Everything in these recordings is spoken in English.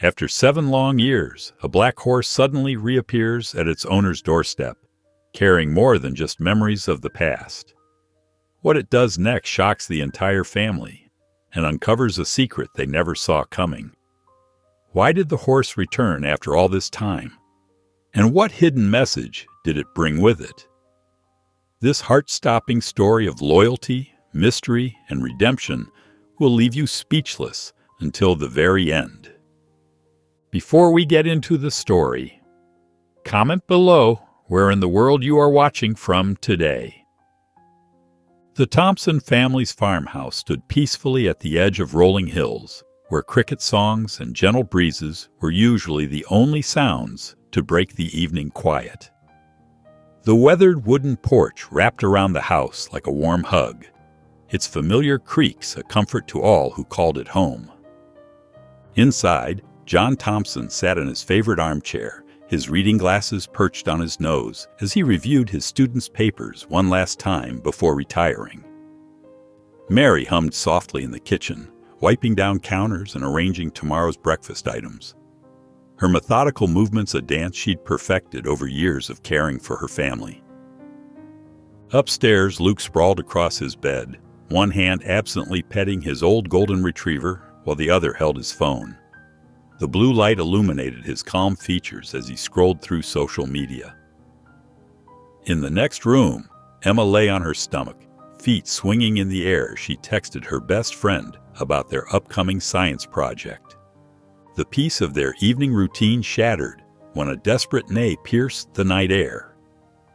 After 7 long years, a black horse suddenly reappears at its owner's doorstep, carrying more than just memories of the past. What it does next shocks the entire family and uncovers a secret they never saw coming. Why did the horse return after all this time? And what hidden message did it bring with it? This heart-stopping story of loyalty, mystery, and redemption will leave you speechless until the very end. Before we get into the story, comment below where in the world you are watching from today. The Thompson family's farmhouse stood peacefully at the edge of rolling hills, where cricket songs and gentle breezes were usually the only sounds to break the evening quiet. The weathered wooden porch wrapped around the house like a warm hug, its familiar creaks a comfort to all who called it home. Inside, John Thompson sat in his favorite armchair, his reading glasses perched on his nose as he reviewed his students' papers one last time before retiring. Mary hummed softly in the kitchen, wiping down counters and arranging tomorrow's breakfast items. Her methodical movements a dance she'd perfected over years of caring for her family. Upstairs, Luke sprawled across his bed, one hand absently petting his old golden retriever while the other held his phone. The blue light illuminated his calm features as he scrolled through social media. In the next room, Emma lay on her stomach, feet swinging in the air as she texted her best friend about their upcoming science project. The peace of their evening routine shattered when a desperate neigh pierced the night air.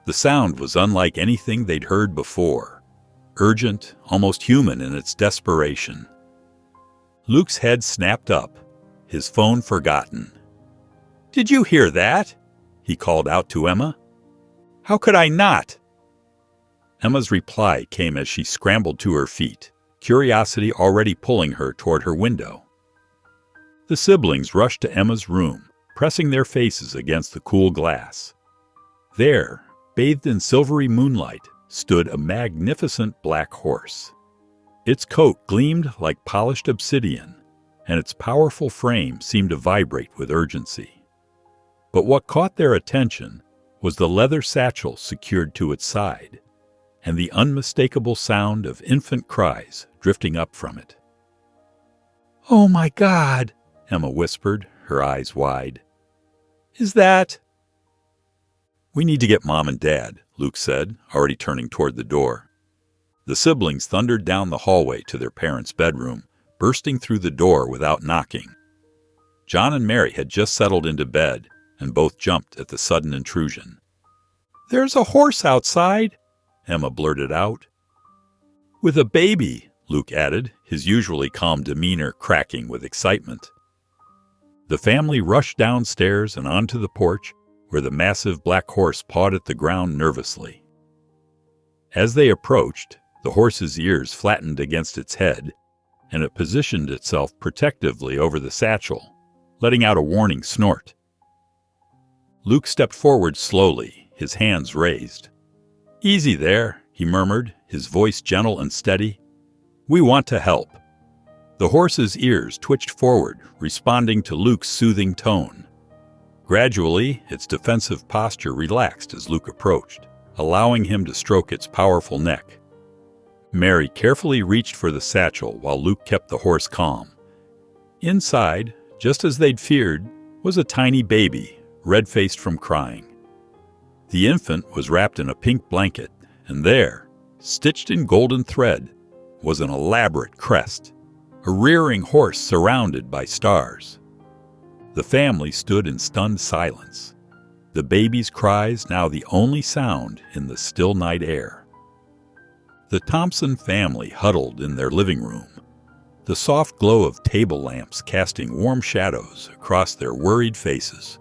The sound was unlike anything they'd heard before, urgent, almost human in its desperation. Luke's head snapped up, his phone forgotten. "Did you hear that?" he called out to Emma. "How could I not?" Emma's reply came as she scrambled to her feet, curiosity already pulling her toward her window. The siblings rushed to Emma's room, pressing their faces against the cool glass. There, bathed in silvery moonlight, stood a magnificent black horse. Its coat gleamed like polished obsidian, and its powerful frame seemed to vibrate with urgency. But what caught their attention was the leather satchel secured to its side, and the unmistakable sound of infant cries drifting up from it. "Oh my God," Emma whispered, her eyes wide. "Is that—" "We need to get Mom and Dad," Luke said, already turning toward the door. The siblings thundered down the hallway to their parents' bedroom, bursting through the door without knocking. John and Mary had just settled into bed, and both jumped at the sudden intrusion. "There's a horse outside," Emma blurted out. "With a baby," Luke added, his usually calm demeanor cracking with excitement. The family rushed downstairs and onto the porch, where the massive black horse pawed at the ground nervously. As they approached, the horse's ears flattened against its head, and it positioned itself protectively over the satchel, letting out a warning snort. Luke stepped forward slowly, his hands raised. "Easy there," he murmured, his voice gentle and steady. "We want to help." The horse's ears twitched forward, responding to Luke's soothing tone. Gradually, its defensive posture relaxed as Luke approached, allowing him to stroke its powerful neck. Mary carefully reached for the satchel while Luke kept the horse calm. Inside, just as they'd feared, was a tiny baby, red-faced from crying. The infant was wrapped in a pink blanket, and there, stitched in golden thread, was an elaborate crest, a rearing horse surrounded by stars. The family stood in stunned silence, the baby's cries now the only sound in the still night air. The Thompson family huddled in their living room, the soft glow of table lamps casting warm shadows across their worried faces.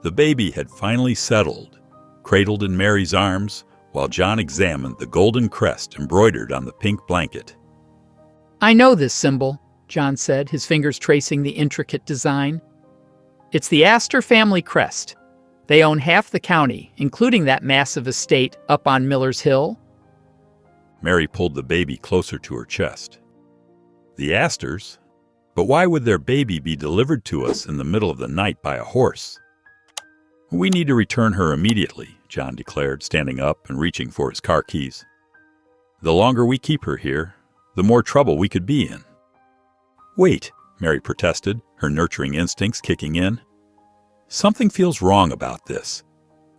The baby had finally settled, cradled in Mary's arms, while John examined the golden crest embroidered on the pink blanket. "I know this symbol," John said, his fingers tracing the intricate design. "It's the Astor family crest. They own half the county, including that massive estate up on Miller's Hill." Mary pulled the baby closer to her chest. "The Astors? But why would their baby be delivered to us in the middle of the night by a horse? We need to return her immediately, John declared, standing up and reaching for his car keys. The longer we keep her here, the more trouble we could be in. Wait, Mary protested, her nurturing instincts kicking in. Something feels wrong about this.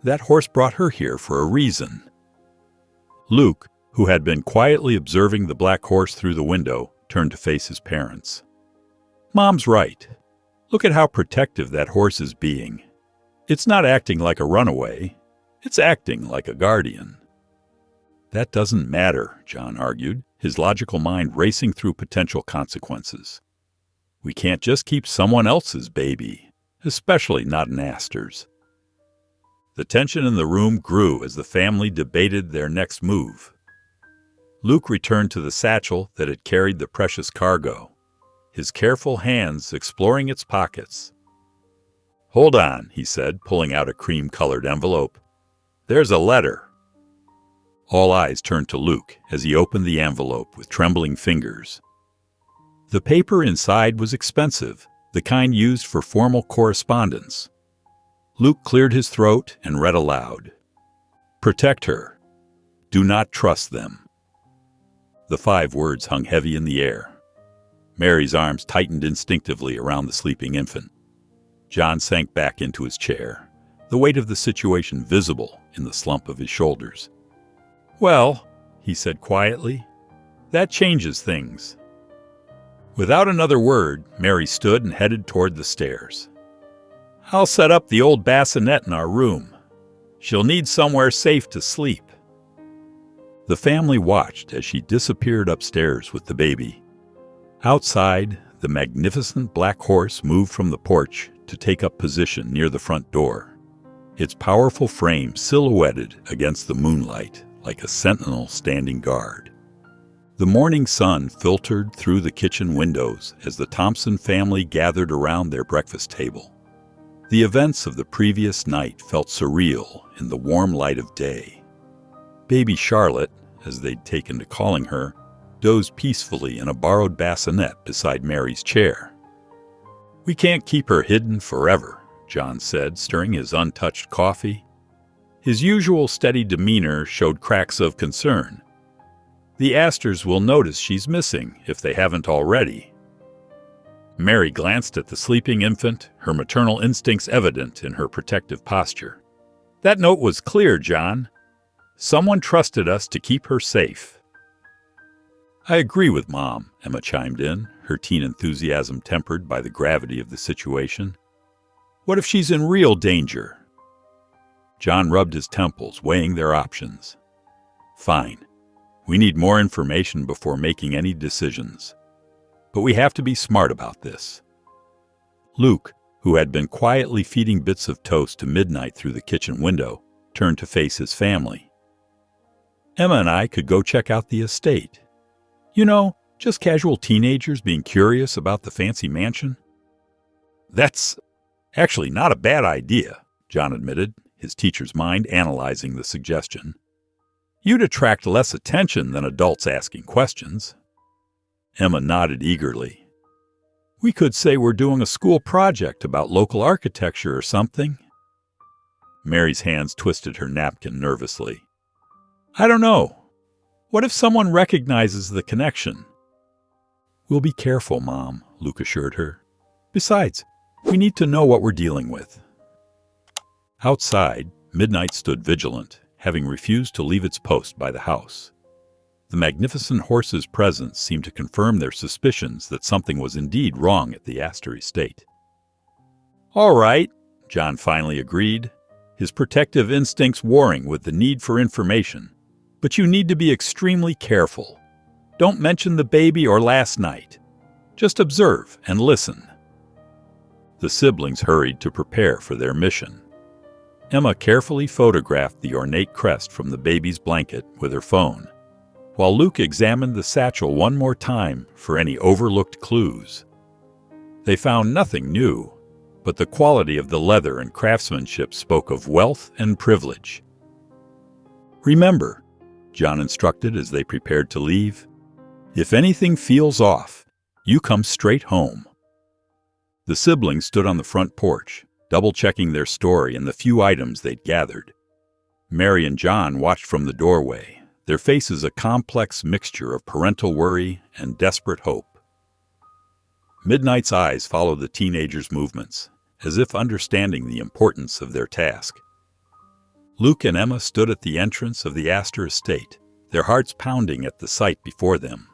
That horse brought her here for a reason. Luke, who had been quietly observing the black horse through the window, turned to face his parents. Mom's right. Look at how protective that horse is being. It's not acting like a runaway. It's acting like a guardian. That doesn't matter, John argued, his logical mind racing through potential consequences. We can't just keep someone else's baby, especially not an Astor's. The tension in the room grew as the family debated their next move. Luke returned to the satchel that had carried the precious cargo, his careful hands exploring its pockets. Hold on, he said, pulling out a cream-colored envelope. There's a letter. All eyes turned to Luke as he opened the envelope with trembling fingers. The paper inside was expensive, the kind used for formal correspondence. Luke cleared his throat and read aloud. Protect her. Do not trust them. The 5 words hung heavy in the air. Mary's arms tightened instinctively around the sleeping infant. John sank back into his chair, the weight of the situation visible in the slump of his shoulders. Well, he said quietly, that changes things. Without another word, Mary stood and headed toward the stairs. I'll set up the old bassinet in our room. She'll need somewhere safe to sleep. The family watched as she disappeared upstairs with the baby. Outside, the magnificent black horse moved from the porch to take up position near the front door, its powerful frame silhouetted against the moonlight like a sentinel standing guard. The morning sun filtered through the kitchen windows as the Thompson family gathered around their breakfast table. The events of the previous night felt surreal in the warm light of day. Baby Charlotte, as they'd taken to calling her, dozed peacefully in a borrowed bassinet beside Mary's chair. We can't keep her hidden forever, John said, stirring his untouched coffee. His usual steady demeanor showed cracks of concern. The Astors will notice she's missing if they haven't already. Mary glanced at the sleeping infant, her maternal instincts evident in her protective posture. That note was clear, John. Someone trusted us to keep her safe. I agree with Mom, Emma chimed in, her teen enthusiasm tempered by the gravity of the situation. What if she's in real danger? John rubbed his temples, weighing their options. Fine. We need more information before making any decisions. But we have to be smart about this. Luke, who had been quietly feeding bits of toast to Midnight through the kitchen window, turned to face his family. Emma and I could go check out the estate. You know, just casual teenagers being curious about the fancy mansion. That's actually not a bad idea, John admitted, his teacher's mind analyzing the suggestion. You'd attract less attention than adults asking questions. Emma nodded eagerly. We could say we're doing a school project about local architecture or something. Mary's hands twisted her napkin nervously. I don't know. What if someone recognizes the connection? We'll be careful, Mom, Luke assured her. Besides, we need to know what we're dealing with. Outside, Midnight stood vigilant, having refused to leave its post by the house. The magnificent horse's presence seemed to confirm their suspicions that something was indeed wrong at the Astor estate. All right, John finally agreed, his protective instincts warring with the need for information. But you need to be extremely careful. Don't mention the baby or last night. Just observe and listen. The siblings hurried to prepare for their mission. Emma carefully photographed the ornate crest from the baby's blanket with her phone, while Luke examined the satchel one more time for any overlooked clues. They found nothing new, but the quality of the leather and craftsmanship spoke of wealth and privilege. Remember, John instructed as they prepared to leave, if anything feels off, you come straight home. The siblings stood on the front porch, double-checking their story and the few items they'd gathered. Mary and John watched from the doorway, their faces a complex mixture of parental worry and desperate hope. Midnight's eyes followed the teenagers' movements, as if understanding the importance of their task. Luke and Emma stood at the entrance of the Astor estate, their hearts pounding at the sight before them.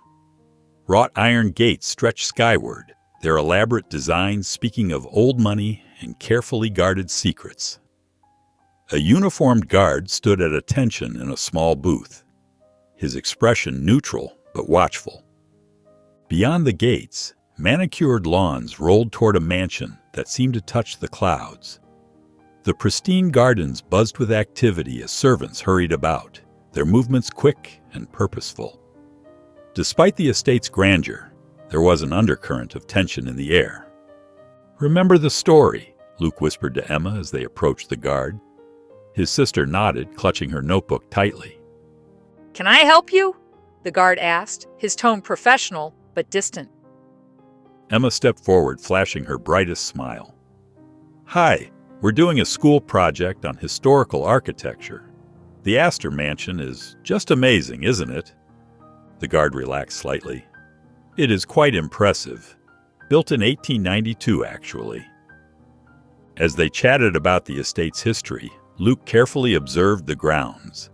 Wrought iron gates stretched skyward, their elaborate designs speaking of old money and carefully guarded secrets. A uniformed guard stood at attention in a small booth, his expression neutral but watchful. Beyond the gates, manicured lawns rolled toward a mansion that seemed to touch the clouds. The pristine gardens buzzed with activity as servants hurried about, their movements quick and purposeful. Despite the estate's grandeur, there was an undercurrent of tension in the air. "Remember the story," Luke whispered to Emma as they approached the guard. His sister nodded, clutching her notebook tightly. "Can I help you?" the guard asked, his tone professional but distant. Emma stepped forward, flashing her brightest smile. "Hi, we're doing a school project on historical architecture. The Astor Mansion is just amazing, isn't it?" The guard relaxed slightly. "It is quite impressive. Built in 1892, actually." As they chatted about the estate's history, Luke carefully observed the grounds.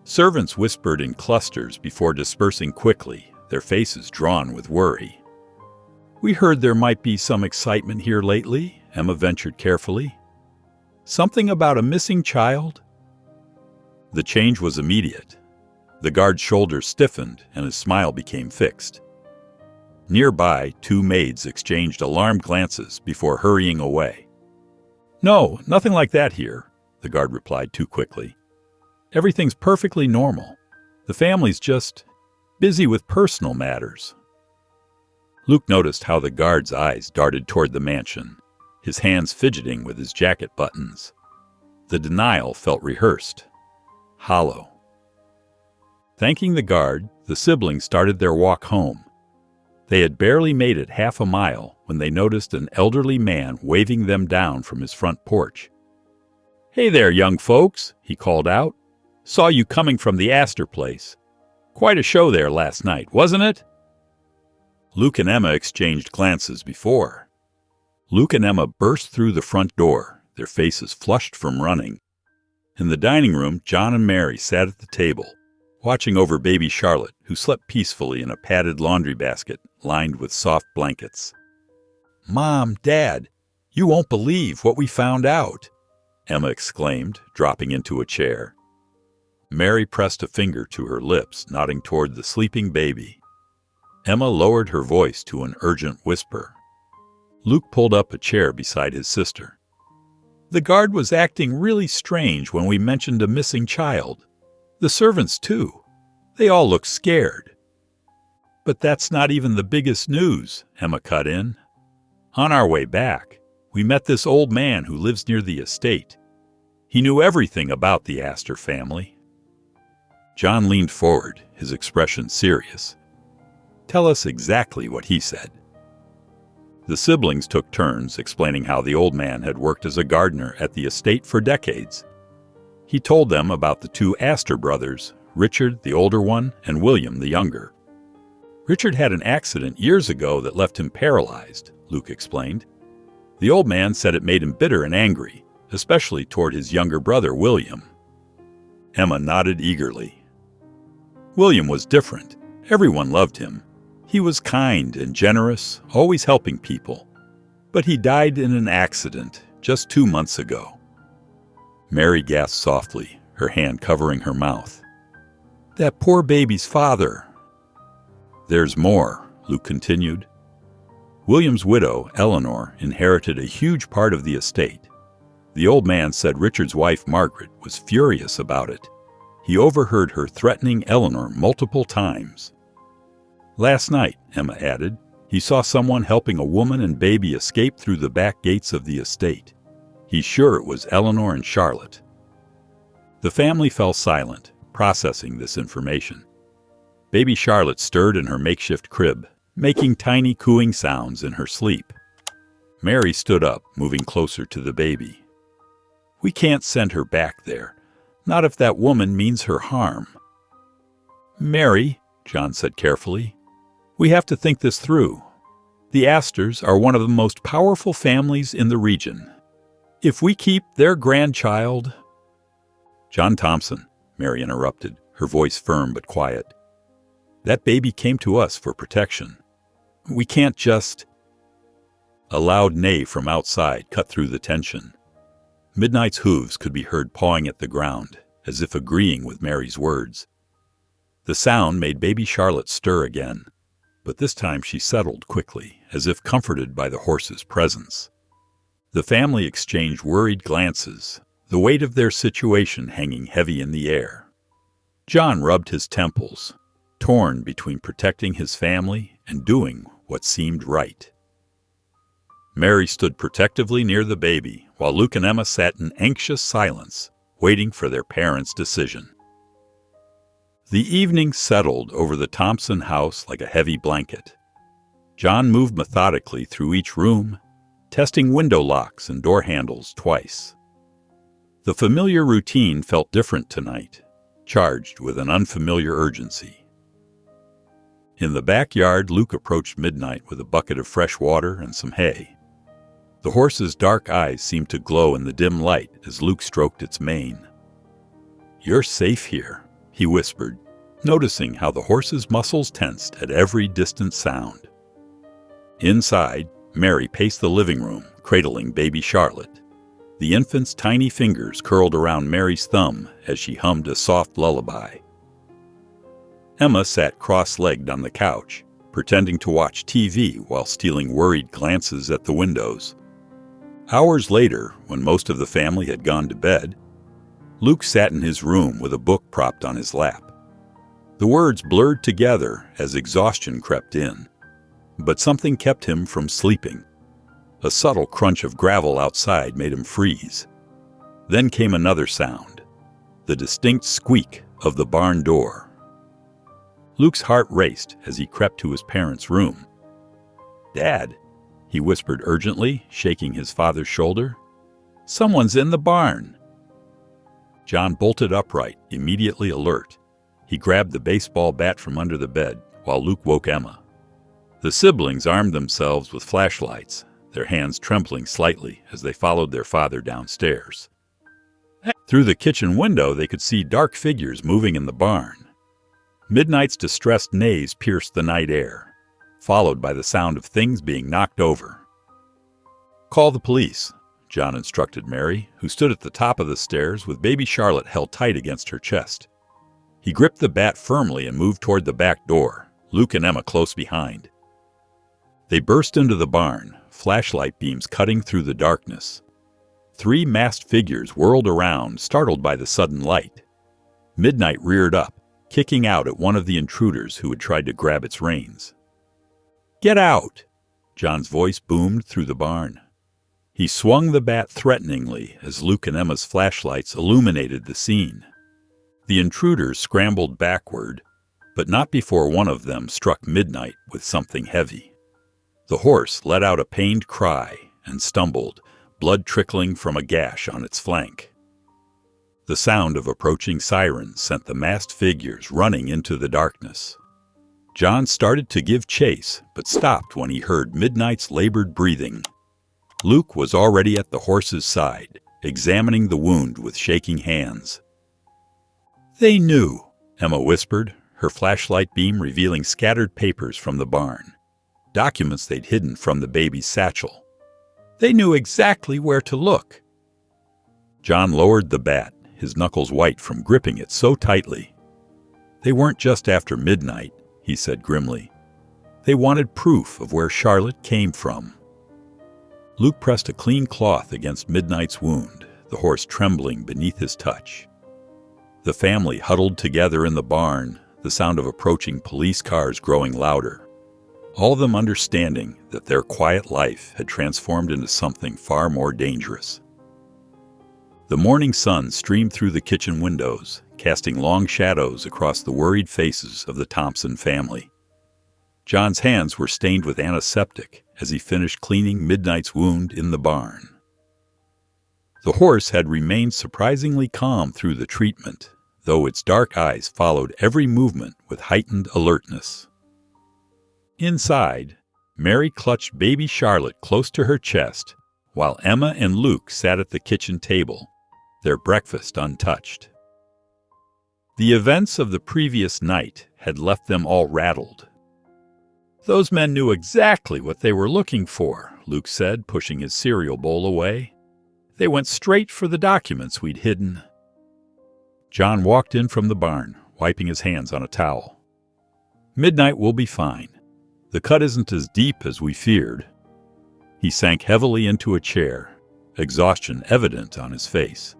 Servants whispered in clusters before dispersing quickly, their faces drawn with worry. "We heard there might be some excitement here lately," Emma ventured carefully. "Something about a missing child?" The change was immediate. The guard's shoulders stiffened and his smile became fixed. Nearby, two maids exchanged alarmed glances before hurrying away. "No, nothing like that here," the guard replied too quickly. "Everything's perfectly normal. The family's just busy with personal matters." Luke noticed how the guard's eyes darted toward the mansion, his hands fidgeting with his jacket buttons. The denial felt rehearsed, hollow. Thanking the guard, the siblings started their walk home. They had barely made it half a mile when they noticed an elderly man waving them down from his front porch. "Hey there, young folks," he called out. "Saw you coming from the Astor place. Quite a show there last night, wasn't it?" Luke and Emma exchanged glances before. Luke and Emma burst through the front door, their faces flushed from running. In the dining room, John and Mary sat at the table, watching over baby Charlotte, who slept peacefully in a padded laundry basket lined with soft blankets. "Mom, Dad, you won't believe what we found out," Emma exclaimed, dropping into a chair. Mary pressed a finger to her lips, nodding toward the sleeping baby. Emma lowered her voice to an urgent whisper. Luke pulled up a chair beside his sister. "The guard was acting really strange when we mentioned a missing child. The servants, too. They all looked scared." "But that's not even the biggest news," Emma cut in. "On our way back, we met this old man who lives near the estate. He knew everything about the Astor family." John leaned forward, his expression serious. "Tell us exactly what he said." The siblings took turns explaining how the old man had worked as a gardener at the estate for decades. He told them about the two Astor brothers, Richard, the older one, and William, the younger. "Richard had an accident years ago that left him paralyzed," Luke explained. The old man said it made him bitter and angry, especially toward his younger brother, William. Emma nodded eagerly. William was different. Everyone loved him. He was kind and generous, always helping people. But he died in an accident just 2 months ago. Mary gasped softly, her hand covering her mouth. "That poor baby's father." "There's more," Luke continued. William's widow, Eleanor, inherited a huge part of the estate. The old man said Richard's wife, Margaret, was furious about it. He overheard her threatening Eleanor multiple times. "Last night," Emma added, "he saw someone helping a woman and baby escape through the back gates of the estate. He's sure it was Eleanor and Charlotte." The family fell silent, processing this information. Baby Charlotte stirred in her makeshift crib, making tiny cooing sounds in her sleep. Mary stood up, moving closer to the baby. "We can't send her back there, not if that woman means her harm." "Mary," John said carefully, "we have to think this through. The Astors are one of the most powerful families in the region. If we keep their grandchild—" "John Thompson," Mary interrupted, her voice firm but quiet. "That baby came to us for protection. We can't just—" A loud neigh from outside cut through the tension. Midnight's hooves could be heard pawing at the ground, as if agreeing with Mary's words. The sound made baby Charlotte stir again, but this time she settled quickly, as if comforted by the horse's presence. The family exchanged worried glances, the weight of their situation hanging heavy in the air. John rubbed his temples, torn between protecting his family and doing what seemed right. Mary stood protectively near the baby, while Luke and Emma sat in anxious silence, waiting for their parents' decision. The evening settled over the Thompson house like a heavy blanket. John moved methodically through each room, testing window locks and door handles twice. The familiar routine felt different tonight, charged with an unfamiliar urgency. In the backyard, Luke approached Midnight with a bucket of fresh water and some hay. The horse's dark eyes seemed to glow in the dim light as Luke stroked its mane. "You're safe here," he whispered, noticing how the horse's muscles tensed at every distant sound. Inside, Mary paced the living room, cradling baby Charlotte. The infant's tiny fingers curled around Mary's thumb as she hummed a soft lullaby. Emma sat cross-legged on the couch, pretending to watch TV while stealing worried glances at the windows. Hours later, when most of the family had gone to bed, Luke sat in his room with a book propped on his lap. The words blurred together as exhaustion crept in, but something kept him from sleeping. A subtle crunch of gravel outside made him freeze. Then came another sound, the distinct squeak of the barn door. Luke's heart raced as he crept to his parents' room. "Dad," he whispered urgently, shaking his father's shoulder, "someone's in the barn." John bolted upright, immediately alert. He grabbed the baseball bat from under the bed, while Luke woke Emma. The siblings armed themselves with flashlights, their hands trembling slightly as they followed their father downstairs. Through the kitchen window, they could see dark figures moving in the barn. Midnight's distressed neighs pierced the night air, followed by the sound of things being knocked over. "Call the police," John instructed Mary, who stood at the top of the stairs with baby Charlotte held tight against her chest. He gripped the bat firmly and moved toward the back door, Luke and Emma close behind. They burst into the barn, flashlight beams cutting through the darkness. 3 masked figures whirled around, startled by the sudden light. Midnight reared up, kicking out at one of the intruders who had tried to grab its reins. "Get out!" John's voice boomed through the barn. He swung the bat threateningly as Luke and Emma's flashlights illuminated the scene. The intruders scrambled backward, but not before one of them struck Midnight with something heavy. The horse let out a pained cry and stumbled, blood trickling from a gash on its flank. The sound of approaching sirens sent the masked figures running into the darkness. John started to give chase, but stopped when he heard Midnight's labored breathing. Luke was already at the horse's side, examining the wound with shaking hands. "They knew," Emma whispered, her flashlight beam revealing scattered papers from the barn, documents they'd hidden from the baby's satchel. "They knew exactly where to look." John lowered the bat, his knuckles white from gripping it so tightly. "They weren't just after Midnight," he said grimly. "They wanted proof of where Charlotte came from." Luke pressed a clean cloth against Midnight's wound, the horse trembling beneath his touch. The family huddled together in the barn, the sound of approaching police cars growing louder, all of them understanding that their quiet life had transformed into something far more dangerous. The morning sun streamed through the kitchen windows, casting long shadows across the worried faces of the Thompson family. John's hands were stained with antiseptic as he finished cleaning Midnight's wound in the barn. The horse had remained surprisingly calm through the treatment, though its dark eyes followed every movement with heightened alertness. Inside, Mary clutched baby Charlotte close to her chest, while Emma and Luke sat at the kitchen table, their breakfast untouched. The events of the previous night had left them all rattled. "Those men knew exactly what they were looking for," Luke said, pushing his cereal bowl away. "They went straight for the documents we'd hidden." John walked in from the barn, wiping his hands on a towel. "Midnight will be fine. The cut isn't as deep as we feared." He sank heavily into a chair, exhaustion evident on his face.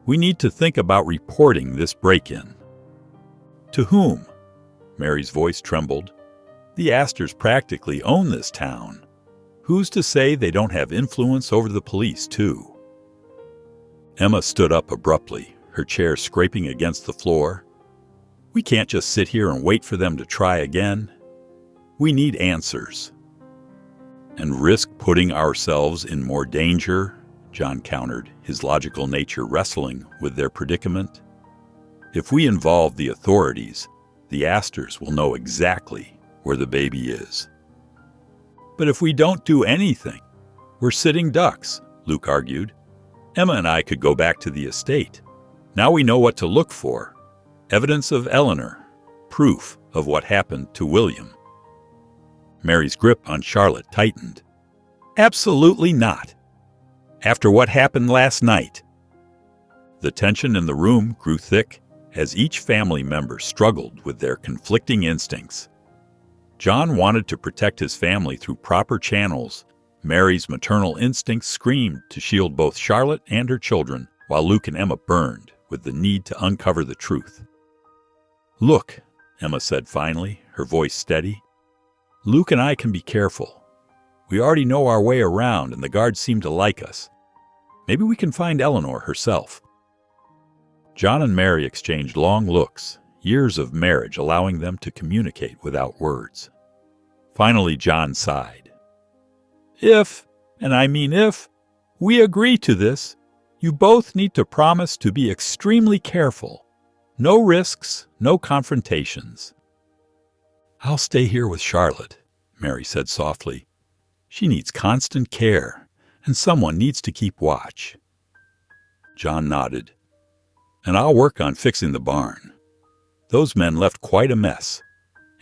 "We need to think about reporting this break-in." "To whom?" Mary's voice trembled. "The Astors practically own this town. Who's to say they don't have influence over the police, too?" Emma stood up abruptly, her chair scraping against the floor. "We can't just sit here and wait for them to try again. We need answers." "And risk putting ourselves in more danger," John countered, his logical nature wrestling with their predicament. "If we involve the authorities, the Astors will know exactly where the baby is." "But if we don't do anything, we're sitting ducks," Luke argued. "Emma and I could go back to the estate. Now we know what to look for. Evidence of Eleanor. Proof of what happened to William." Mary's grip on Charlotte tightened. "Absolutely not. After what happened last night." The tension in the room grew thick as each family member struggled with their conflicting instincts. John wanted to protect his family through proper channels. Mary's maternal instincts screamed to shield both Charlotte and her children, while Luke and Emma burned with the need to uncover the truth. "Look," Emma said finally, her voice steady. "Luke and I can be careful. We already know our way around, and the guards seem to like us. Maybe we can find Eleanor herself." John and Mary exchanged long looks, years of marriage allowing them to communicate without words. Finally, John sighed. "If, and I mean if, we agree to this, you both need to promise to be extremely careful. No risks, no confrontations." "I'll stay here with Charlotte," Mary said softly. "She needs constant care, and someone needs to keep watch." John nodded. "And I'll work on fixing the barn. Those men left quite a mess,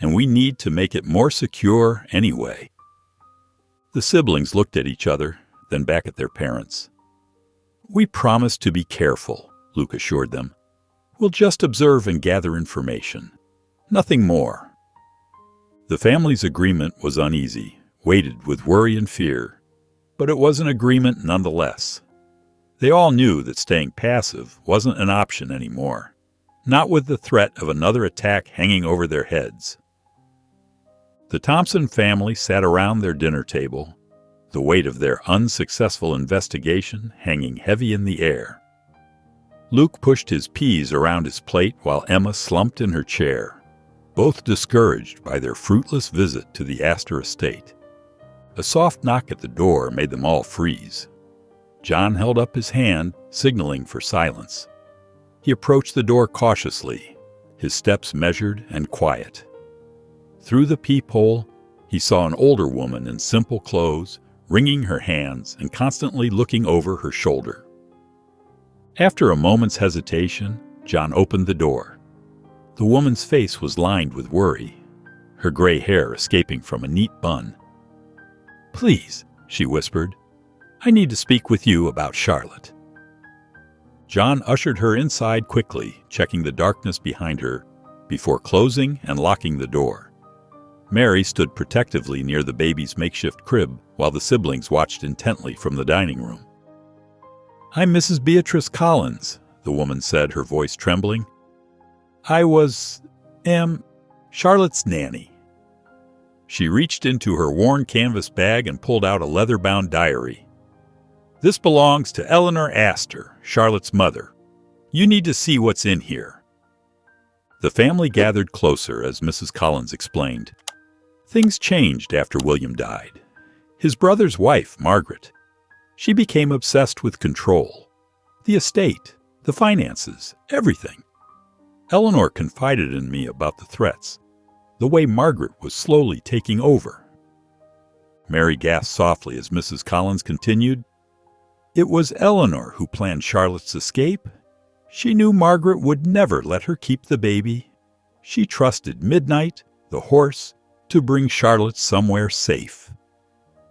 and we need to make it more secure anyway." The siblings looked at each other, then back at their parents. "We promise to be careful," Luke assured them. "We'll just observe and gather information. Nothing more." The family's agreement was uneasy, weighted with worry and fear, but it was an agreement nonetheless. They all knew that staying passive wasn't an option anymore, not with the threat of another attack hanging over their heads. The Thompson family sat around their dinner table, the weight of their unsuccessful investigation hanging heavy in the air. Luke pushed his peas around his plate while Emma slumped in her chair, both discouraged by their fruitless visit to the Astor estate. A soft knock at the door made them all freeze. John held up his hand, signaling for silence. He approached the door cautiously, his steps measured and quiet. Through the peephole, he saw an older woman in simple clothes, wringing her hands and constantly looking over her shoulder. After a moment's hesitation, John opened the door. The woman's face was lined with worry, her gray hair escaping from a neat bun. "Please," she whispered, "I need to speak with you about Charlotte." John ushered her inside quickly, checking the darkness behind her, before closing and locking the door. Mary stood protectively near the baby's makeshift crib while the siblings watched intently from the dining room. "I'm Mrs. Beatrice Collins," the woman said, her voice trembling. "I am Charlotte's nanny." She reached into her worn canvas bag and pulled out a leather-bound diary. "This belongs to Eleanor Astor, Charlotte's mother. You need to see what's in here." The family gathered closer as Mrs. Collins explained. Things changed after William died. His brother's wife, Margaret, she became obsessed with control. The estate, the finances, everything. Eleanor confided in me about the threats, the way Margaret was slowly taking over. Mary gasped softly as Mrs. Collins continued. It was Eleanor who planned Charlotte's escape. She knew Margaret would never let her keep the baby. She trusted Midnight, the horse, to bring Charlotte somewhere safe.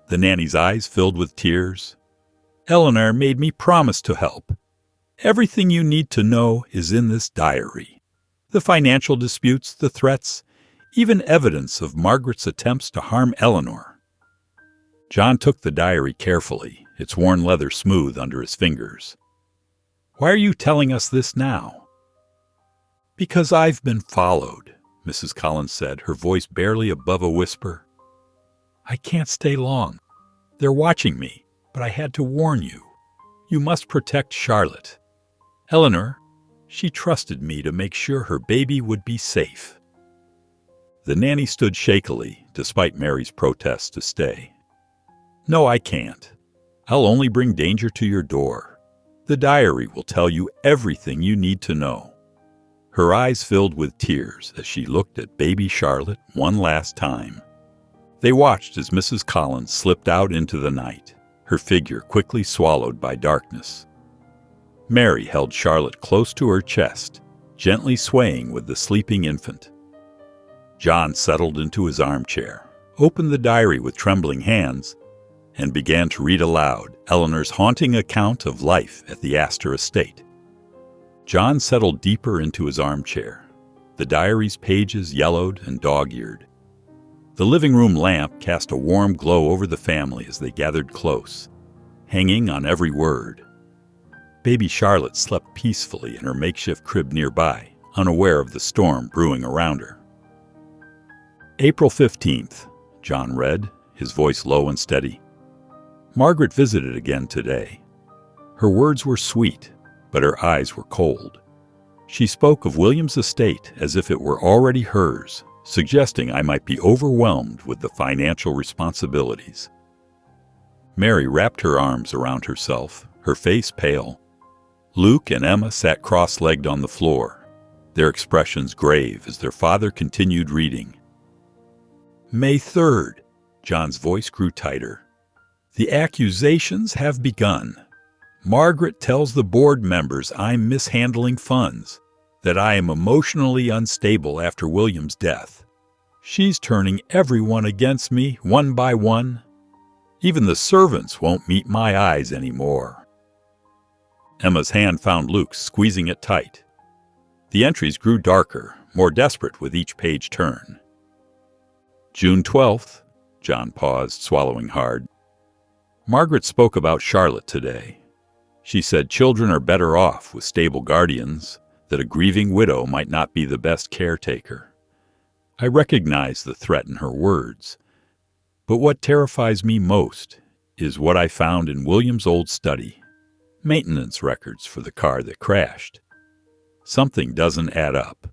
The nanny's eyes filled with tears. Eleanor made me promise to help. Everything you need to know is in this diary. The financial disputes, the threats, even evidence of Margaret's attempts to harm Eleanor. John took the diary carefully, its worn leather smooth under his fingers. Why are you telling us this now? Because I've been followed, Mrs. Collins said, her voice barely above a whisper. I can't stay long. They're watching me, but I had to warn you. You must protect Charlotte. Eleanor, she trusted me to make sure her baby would be safe. The nanny stood shakily, despite Mary's protests to stay. No, I can't. I'll only bring danger to your door. The diary will tell you everything you need to know. Her eyes filled with tears as she looked at baby Charlotte one last time. They watched as Mrs. Collins slipped out into the night, her figure quickly swallowed by darkness. Mary held Charlotte close to her chest, gently swaying with the sleeping infant. John settled into his armchair, opened the diary with trembling hands, and began to read aloud Eleanor's haunting account of life at the Astor estate. John settled deeper into his armchair, the diary's pages yellowed and dog-eared. The living room lamp cast a warm glow over the family as they gathered close, hanging on every word. Baby Charlotte slept peacefully in her makeshift crib nearby, unaware of the storm brewing around her. April 15th, John read, his voice low and steady. Margaret visited again today. Her words were sweet, but her eyes were cold. She spoke of William's estate as if it were already hers, suggesting I might be overwhelmed with the financial responsibilities. Mary wrapped her arms around herself, her face pale. Luke and Emma sat cross-legged on the floor, their expressions grave as their father continued reading. May 3rd, John's voice grew tighter. The accusations have begun. Margaret tells the board members I'm mishandling funds, that I am emotionally unstable after William's death. She's turning everyone against me, one by one. Even the servants won't meet my eyes anymore. Emma's hand found Luke's, squeezing it tight. The entries grew darker, more desperate with each page turn. June 12th, John paused, swallowing hard. Margaret spoke about Charlotte today. She said children are better off with stable guardians, that a grieving widow might not be the best caretaker. I recognize the threat in her words, but what terrifies me most is what I found in William's old study, maintenance records for the car that crashed. Something doesn't add up.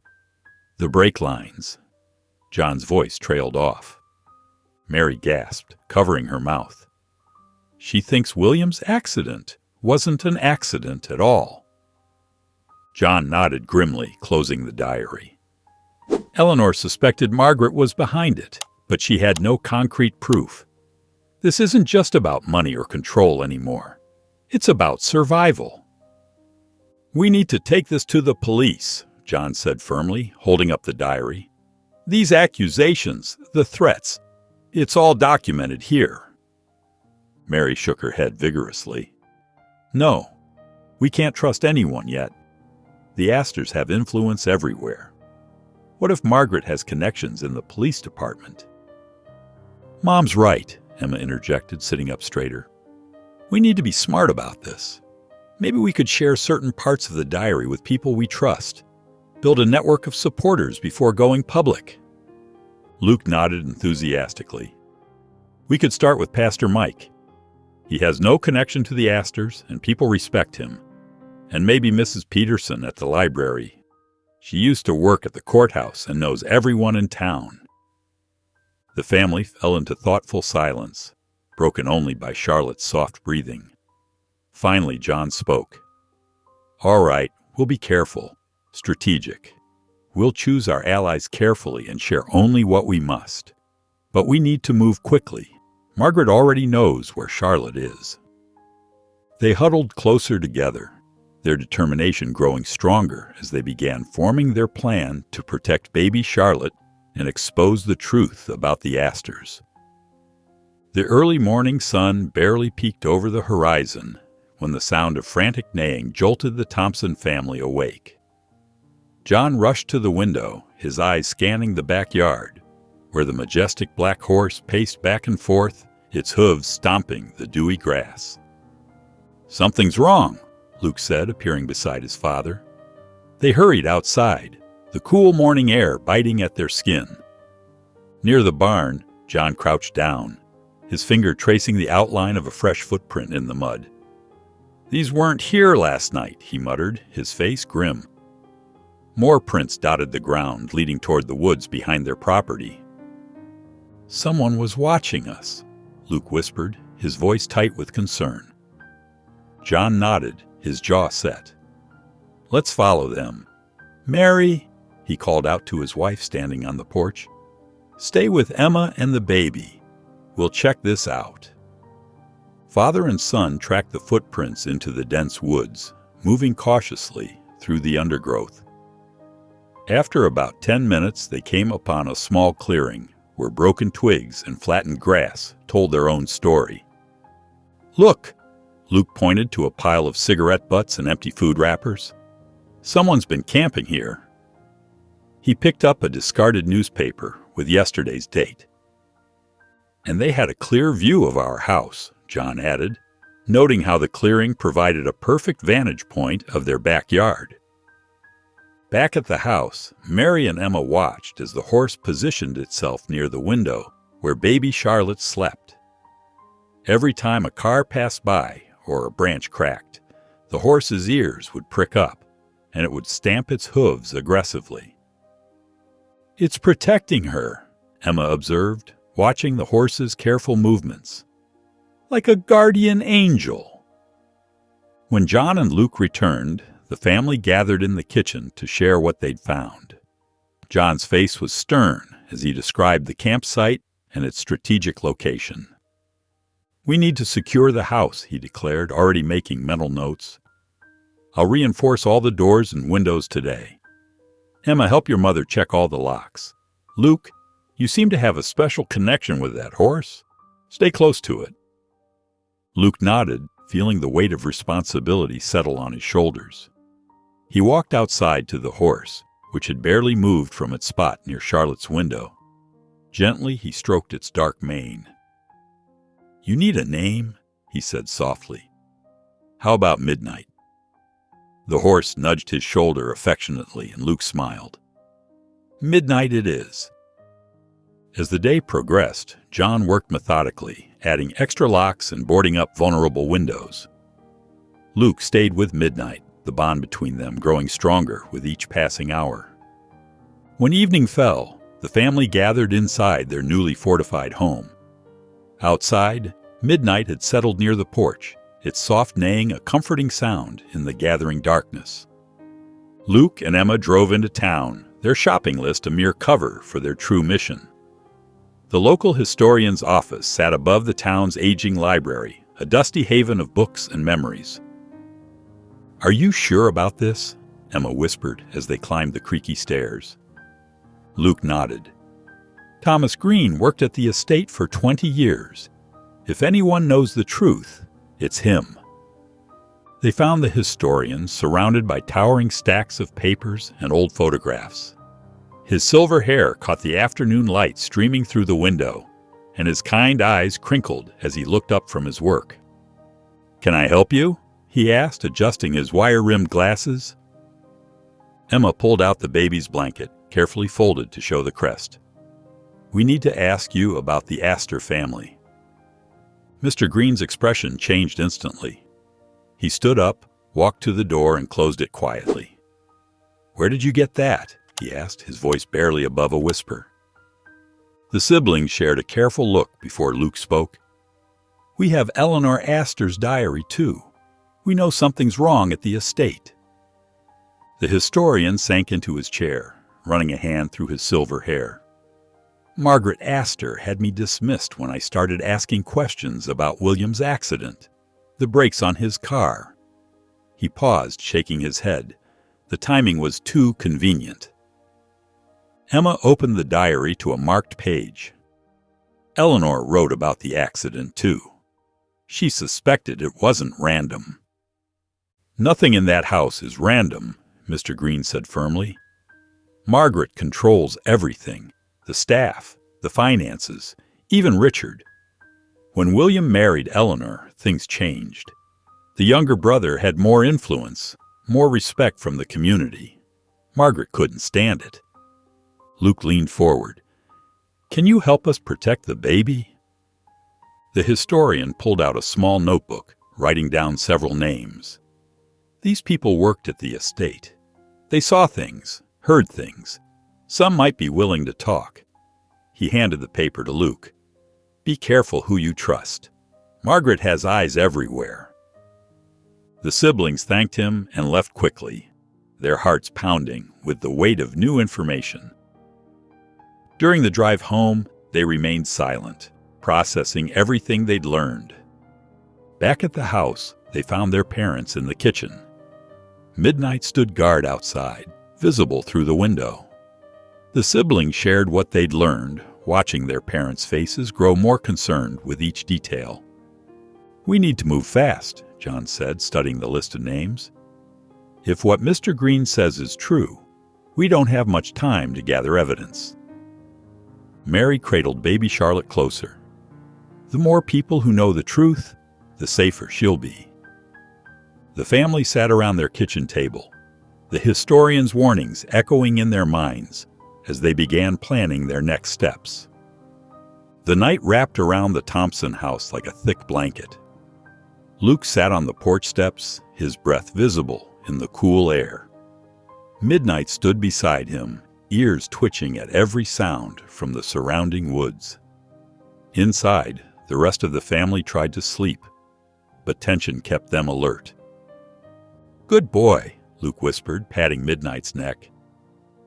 The brake lines. John's voice trailed off. Mary gasped, covering her mouth. She thinks William's accident wasn't an accident at all. John nodded grimly, closing the diary. Eleanor suspected Margaret was behind it, but she had no concrete proof. This isn't just about money or control anymore. It's about survival. We need to take this to the police, John said firmly, holding up the diary. These accusations, the threats, it's all documented here. Mary shook her head vigorously. No, we can't trust anyone yet. The Astors have influence everywhere. What if Margaret has connections in the police department? Mom's right, Emma interjected, sitting up straighter. We need to be smart about this. Maybe we could share certain parts of the diary with people we trust. Build a network of supporters before going public. Luke nodded enthusiastically. We could start with Pastor Mike. He has no connection to the Astors, and people respect him. And maybe Mrs. Peterson at the library. She used to work at the courthouse and knows everyone in town. The family fell into thoughtful silence, broken only by Charlotte's soft breathing. Finally, John spoke. "All right, we'll be careful, strategic. We'll choose our allies carefully and share only what we must. But we need to move quickly. Margaret already knows where Charlotte is." They huddled closer together, their determination growing stronger as they began forming their plan to protect baby Charlotte and expose the truth about the Astors. The early morning sun barely peeked over the horizon when the sound of frantic neighing jolted the Thompson family awake. John rushed to the window, his eyes scanning the backyard, where the majestic black horse paced back and forth, its hooves stomping the dewy grass. "Something's wrong," Luke said, appearing beside his father. They hurried outside, the cool morning air biting at their skin. Near the barn, John crouched down, his finger tracing the outline of a fresh footprint in the mud. "These weren't here last night," he muttered, his face grim. More prints dotted the ground, leading toward the woods behind their property. "Someone was watching us," Luke whispered, his voice tight with concern. John nodded, his jaw set. "Let's follow them. Mary," he called out to his wife standing on the porch, "stay with Emma and the baby. We'll check this out." Father and son tracked the footprints into the dense woods, moving cautiously through the undergrowth. After about 10 minutes, they came upon a small clearing where broken twigs and flattened grass told their own story. "Look!" Luke pointed to a pile of cigarette butts and empty food wrappers. "Someone's been camping here." He picked up a discarded newspaper with yesterday's date. "And they had a clear view of our house," John added, noting how the clearing provided a perfect vantage point of their backyard. Back at the house, Mary and Emma watched as the horse positioned itself near the window where baby Charlotte slept. Every time a car passed by or a branch cracked, the horse's ears would prick up, and it would stamp its hooves aggressively. "It's protecting her," Emma observed, watching the horse's careful movements. "Like a guardian angel." When John and Luke returned, the family gathered in the kitchen to share what they'd found. John's face was stern as he described the campsite and its strategic location. "We need to secure the house," he declared, already making mental notes. "I'll reinforce all the doors and windows today. Emma, help your mother check all the locks. Luke, you seem to have a special connection with that horse. Stay close to it." Luke nodded, feeling the weight of responsibility settle on his shoulders. He walked outside to the horse, which had barely moved from its spot near Charlotte's window. Gently, he stroked its dark mane. "You need a name," he said softly. "How about Midnight?" The horse nudged his shoulder affectionately, and Luke smiled. "Midnight it is." As the day progressed, John worked methodically, adding extra locks and boarding up vulnerable windows. Luke stayed with Midnight, the bond between them growing stronger with each passing hour. When evening fell, the family gathered inside their newly fortified home. Outside, Midnight had settled near the porch, its soft neighing a comforting sound in the gathering darkness. Luke and Emma drove into town, their shopping list a mere cover for their true mission. The local historian's office sat above the town's aging library, a dusty haven of books and memories. "Are you sure about this?" Emma whispered as they climbed the creaky stairs. Luke nodded. "Thomas Green worked at the estate for 20 years. If anyone knows the truth, it's him." They found the historian surrounded by towering stacks of papers and old photographs. His silver hair caught the afternoon light streaming through the window, and his kind eyes crinkled as he looked up from his work. "Can I help you?" he asked, adjusting his wire-rimmed glasses. Emma pulled out the baby's blanket, carefully folded to show the crest. "We need to ask you about the Astor family." Mr. Green's expression changed instantly. He stood up, walked to the door, and closed it quietly. "Where did you get that?" he asked, his voice barely above a whisper. The siblings shared a careful look before Luke spoke. "We have Eleanor Astor's diary, too. We know something's wrong at the estate." The historian sank into his chair, running a hand through his silver hair. "Margaret Astor had me dismissed when I started asking questions about William's accident, the brakes on his car." He paused, shaking his head. The timing was too convenient. Emma opened the diary to a marked page. Eleanor wrote about the accident, too. She suspected it wasn't random. "Nothing in that house is random," Mr. Green said firmly. "Margaret controls everything, the staff, the finances, even Richard. When William married Eleanor, things changed. The younger brother had more influence, more respect from the community. Margaret couldn't stand it." Luke leaned forward. "Can you help us protect the baby?" The historian pulled out a small notebook, writing down several names. These people worked at the estate. They saw things, heard things. Some might be willing to talk. He handed the paper to Luke. "Be careful who you trust. Margaret has eyes everywhere." The siblings thanked him and left quickly, their hearts pounding with the weight of new information. During the drive home, they remained silent, processing everything they'd learned. Back at the house, they found their parents in the kitchen. Midnight stood guard outside, visible through the window. The siblings shared what they'd learned, watching their parents' faces grow more concerned with each detail. "We need to move fast," John said, studying the list of names. "If what Mr. Green says is true, we don't have much time to gather evidence." Mary cradled baby Charlotte closer. "The more people who know the truth, the safer she'll be." The family sat around their kitchen table, the historian's warnings echoing in their minds as they began planning their next steps. The night wrapped around the Thompson house like a thick blanket. Luke sat on the porch steps, his breath visible in the cool air. Midnight stood beside him, ears twitching at every sound from the surrounding woods. Inside, the rest of the family tried to sleep, but tension kept them alert. "Good boy," Luke whispered, patting Midnight's neck.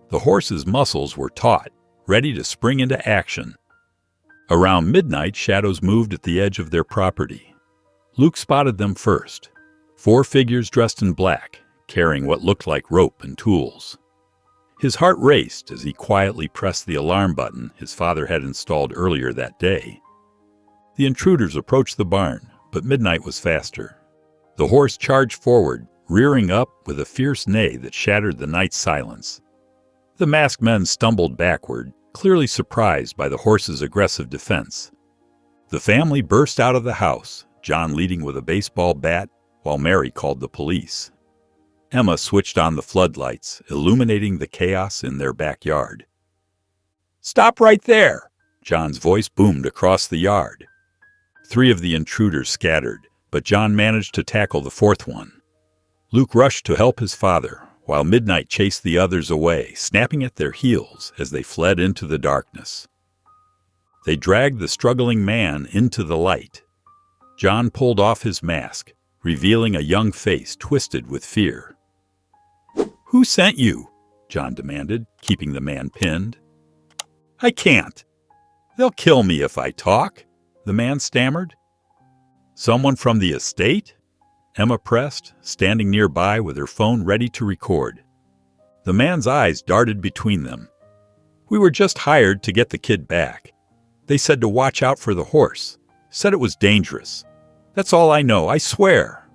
The horse's muscles were taut, ready to spring into action. Around midnight, shadows moved at the edge of their property. Luke spotted them first, 4 figures dressed in black, carrying what looked like rope and tools. His heart raced as he quietly pressed the alarm button his father had installed earlier that day. The intruders approached the barn, but Midnight was faster. The horse charged forward, rearing up with a fierce neigh that shattered the night's silence. The masked men stumbled backward, clearly surprised by the horse's aggressive defense. The family burst out of the house, John leading with a baseball bat, while Mary called the police. Emma switched on the floodlights, illuminating the chaos in their backyard. "Stop right there!" John's voice boomed across the yard. 3 of the intruders scattered, but John managed to tackle the 4th one. Luke rushed to help his father, while Midnight chased the others away, snapping at their heels as they fled into the darkness. They dragged the struggling man into the light. John pulled off his mask, revealing a young face twisted with fear. "Who sent you?" John demanded, keeping the man pinned. "I can't. They'll kill me if I talk," the man stammered. "Someone from the estate?" Emma pressed, standing nearby with her phone ready to record. The man's eyes darted between them. "We were just hired to get the kid back. They said to watch out for the horse. Said it was dangerous. That's all I know, I swear."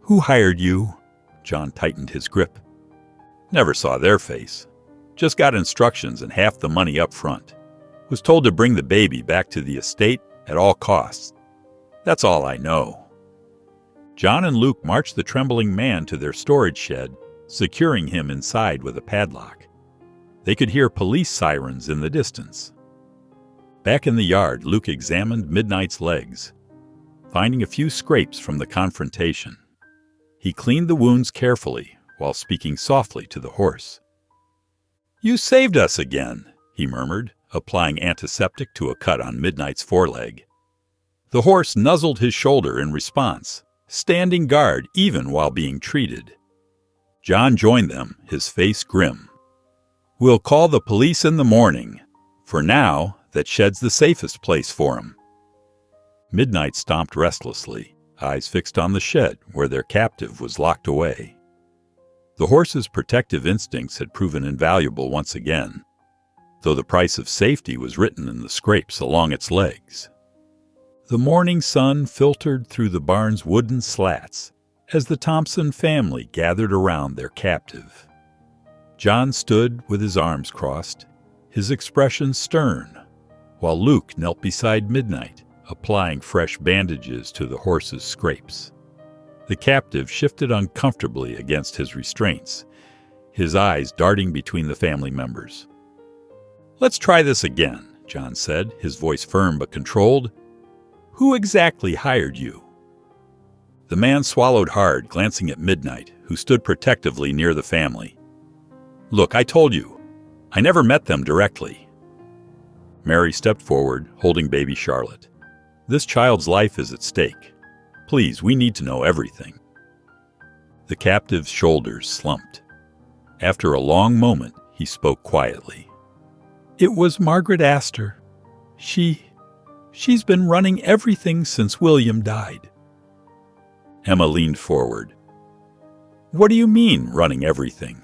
"Who hired you?" John tightened his grip. "Never saw their face. Just got instructions and half the money up front. Was told to bring the baby back to the estate at all costs. That's all I know." John and Luke marched the trembling man to their storage shed, securing him inside with a padlock. They could hear police sirens in the distance. Back in the yard, Luke examined Midnight's legs, finding a few scrapes from the confrontation. He cleaned the wounds carefully while speaking softly to the horse. "You saved us again," he murmured, applying antiseptic to a cut on Midnight's foreleg. The horse nuzzled his shoulder in response, standing guard even while being treated. John joined them, his face grim. "We'll call the police in the morning. For now, that shed's the safest place for him." Midnight stomped restlessly, eyes fixed on the shed where their captive was locked away. The horse's protective instincts had proven invaluable once again, though the price of safety was written in the scrapes along its legs. The morning sun filtered through the barn's wooden slats as the Thompson family gathered around their captive. John stood with his arms crossed, his expression stern, while Luke knelt beside Midnight, applying fresh bandages to the horse's scrapes. The captive shifted uncomfortably against his restraints, his eyes darting between the family members. "Let's try this again," John said, his voice firm but controlled. "Who exactly hired you?" The man swallowed hard, glancing at Midnight, who stood protectively near the family. "Look, I told you. I never met them directly." Mary stepped forward, holding baby Charlotte. "This child's life is at stake. Please, we need to know everything." The captive's shoulders slumped. After a long moment, he spoke quietly. "It was Margaret Astor. She's been running everything since William died." Emma leaned forward. "What do you mean, running everything?"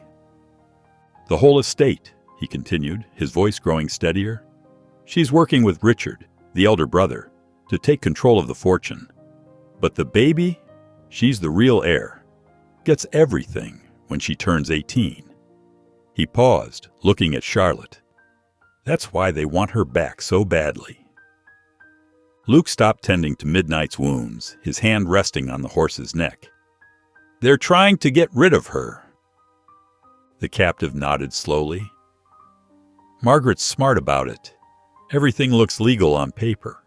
"The whole estate," he continued, his voice growing steadier. "She's working with Richard, the elder brother, to take control of the fortune. But the baby, she's the real heir. Gets everything when she turns 18. He paused, looking at Charlotte. "That's why they want her back so badly." Luke stopped tending to Midnight's wounds, his hand resting on the horse's neck. "They're trying to get rid of her." The captive nodded slowly. "Margaret's smart about it. Everything looks legal on paper.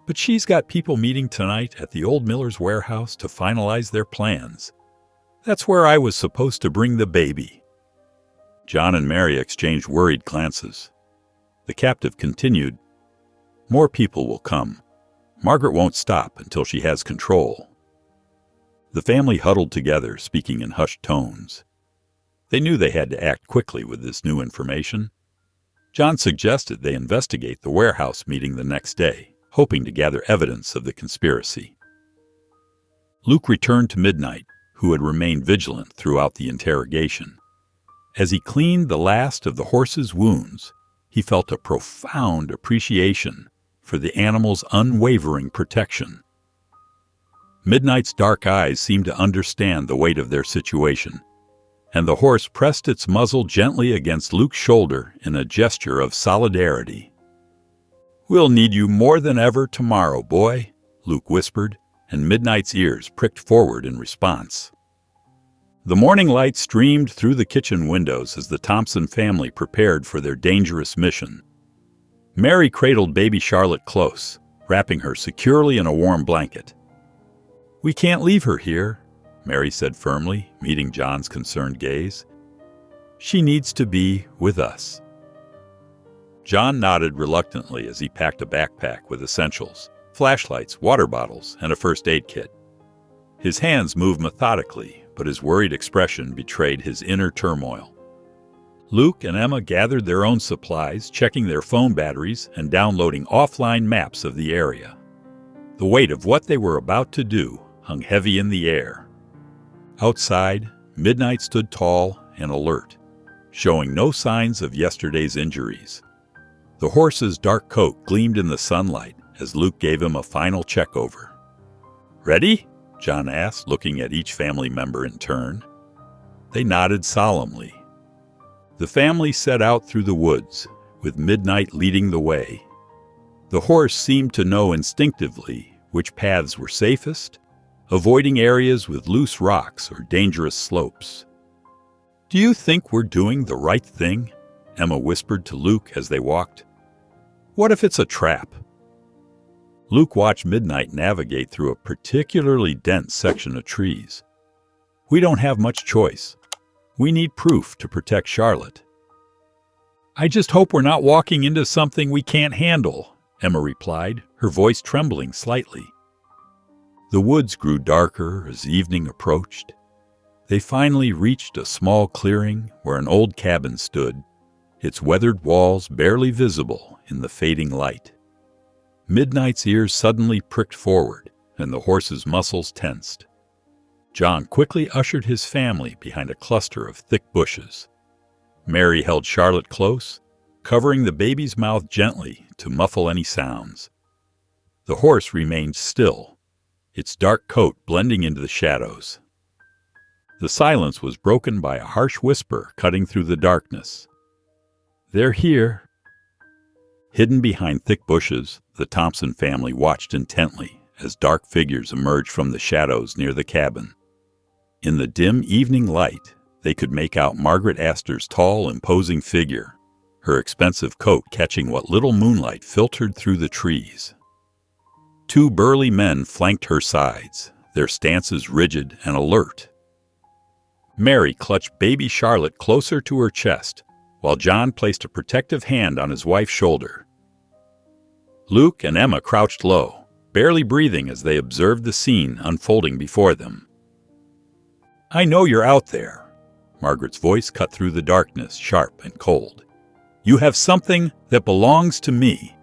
But she's got people meeting tonight at the old miller's warehouse to finalize their plans. That's where I was supposed to bring the baby." John and Mary exchanged worried glances. The captive continued, "More people will come. Margaret won't stop until she has control." The family huddled together, speaking in hushed tones. They knew they had to act quickly with this new information. John suggested they investigate the warehouse meeting the next day, hoping to gather evidence of the conspiracy. Luke returned to Midnight, who had remained vigilant throughout the interrogation. As he cleaned the last of the horse's wounds, he felt a profound appreciation for the animal's unwavering protection. Midnight's dark eyes seemed to understand the weight of their situation, and the horse pressed its muzzle gently against Luke's shoulder in a gesture of solidarity. "We'll need you more than ever tomorrow, boy," Luke whispered, and Midnight's ears pricked forward in response. The morning light streamed through the kitchen windows as the Thompson family prepared for their dangerous mission. Mary cradled baby Charlotte close, wrapping her securely in a warm blanket. "We can't leave her here," Mary said firmly, meeting John's concerned gaze. "She needs to be with us." John nodded reluctantly as he packed a backpack with essentials, flashlights, water bottles, and a first aid kit. His hands moved methodically, but his worried expression betrayed his inner turmoil. Luke and Emma gathered their own supplies, checking their phone batteries and downloading offline maps of the area. The weight of what they were about to do hung heavy in the air. Outside, Midnight stood tall and alert, showing no signs of yesterday's injuries. The horse's dark coat gleamed in the sunlight as Luke gave him a final check-over. "Ready?" John asked, looking at each family member in turn. They nodded solemnly. The family set out through the woods, with Midnight leading the way. The horse seemed to know instinctively which paths were safest, avoiding areas with loose rocks or dangerous slopes. "Do you think we're doing the right thing?" Emma whispered to Luke as they walked. "What if it's a trap?" Luke watched Midnight navigate through a particularly dense section of trees. "We don't have much choice. We need proof to protect Charlotte." I just hope we're not walking into something we can't handle, Emma replied, her voice trembling slightly. The woods grew darker as evening approached. They finally reached a small clearing where an old cabin stood, its weathered walls barely visible in the fading light. Midnight's ears suddenly pricked forward, and the horse's muscles tensed. John quickly ushered his family behind a cluster of thick bushes. Mary held Charlotte close, covering the baby's mouth gently to muffle any sounds. The horse remained still, its dark coat blending into the shadows. The silence was broken by a harsh whisper cutting through the darkness. "They're here." Hidden behind thick bushes, the Thompson family watched intently as dark figures emerged from the shadows near the cabin. In the dim evening light, they could make out Margaret Astor's tall, imposing figure, her expensive coat catching what little moonlight filtered through the trees. Two burly men flanked her sides, their stances rigid and alert. Mary clutched baby Charlotte closer to her chest, while John placed a protective hand on his wife's shoulder. Luke and Emma crouched low, barely breathing as they observed the scene unfolding before them. "I know you're out there." Margaret's voice cut through the darkness, sharp and cold. "You have something that belongs to me."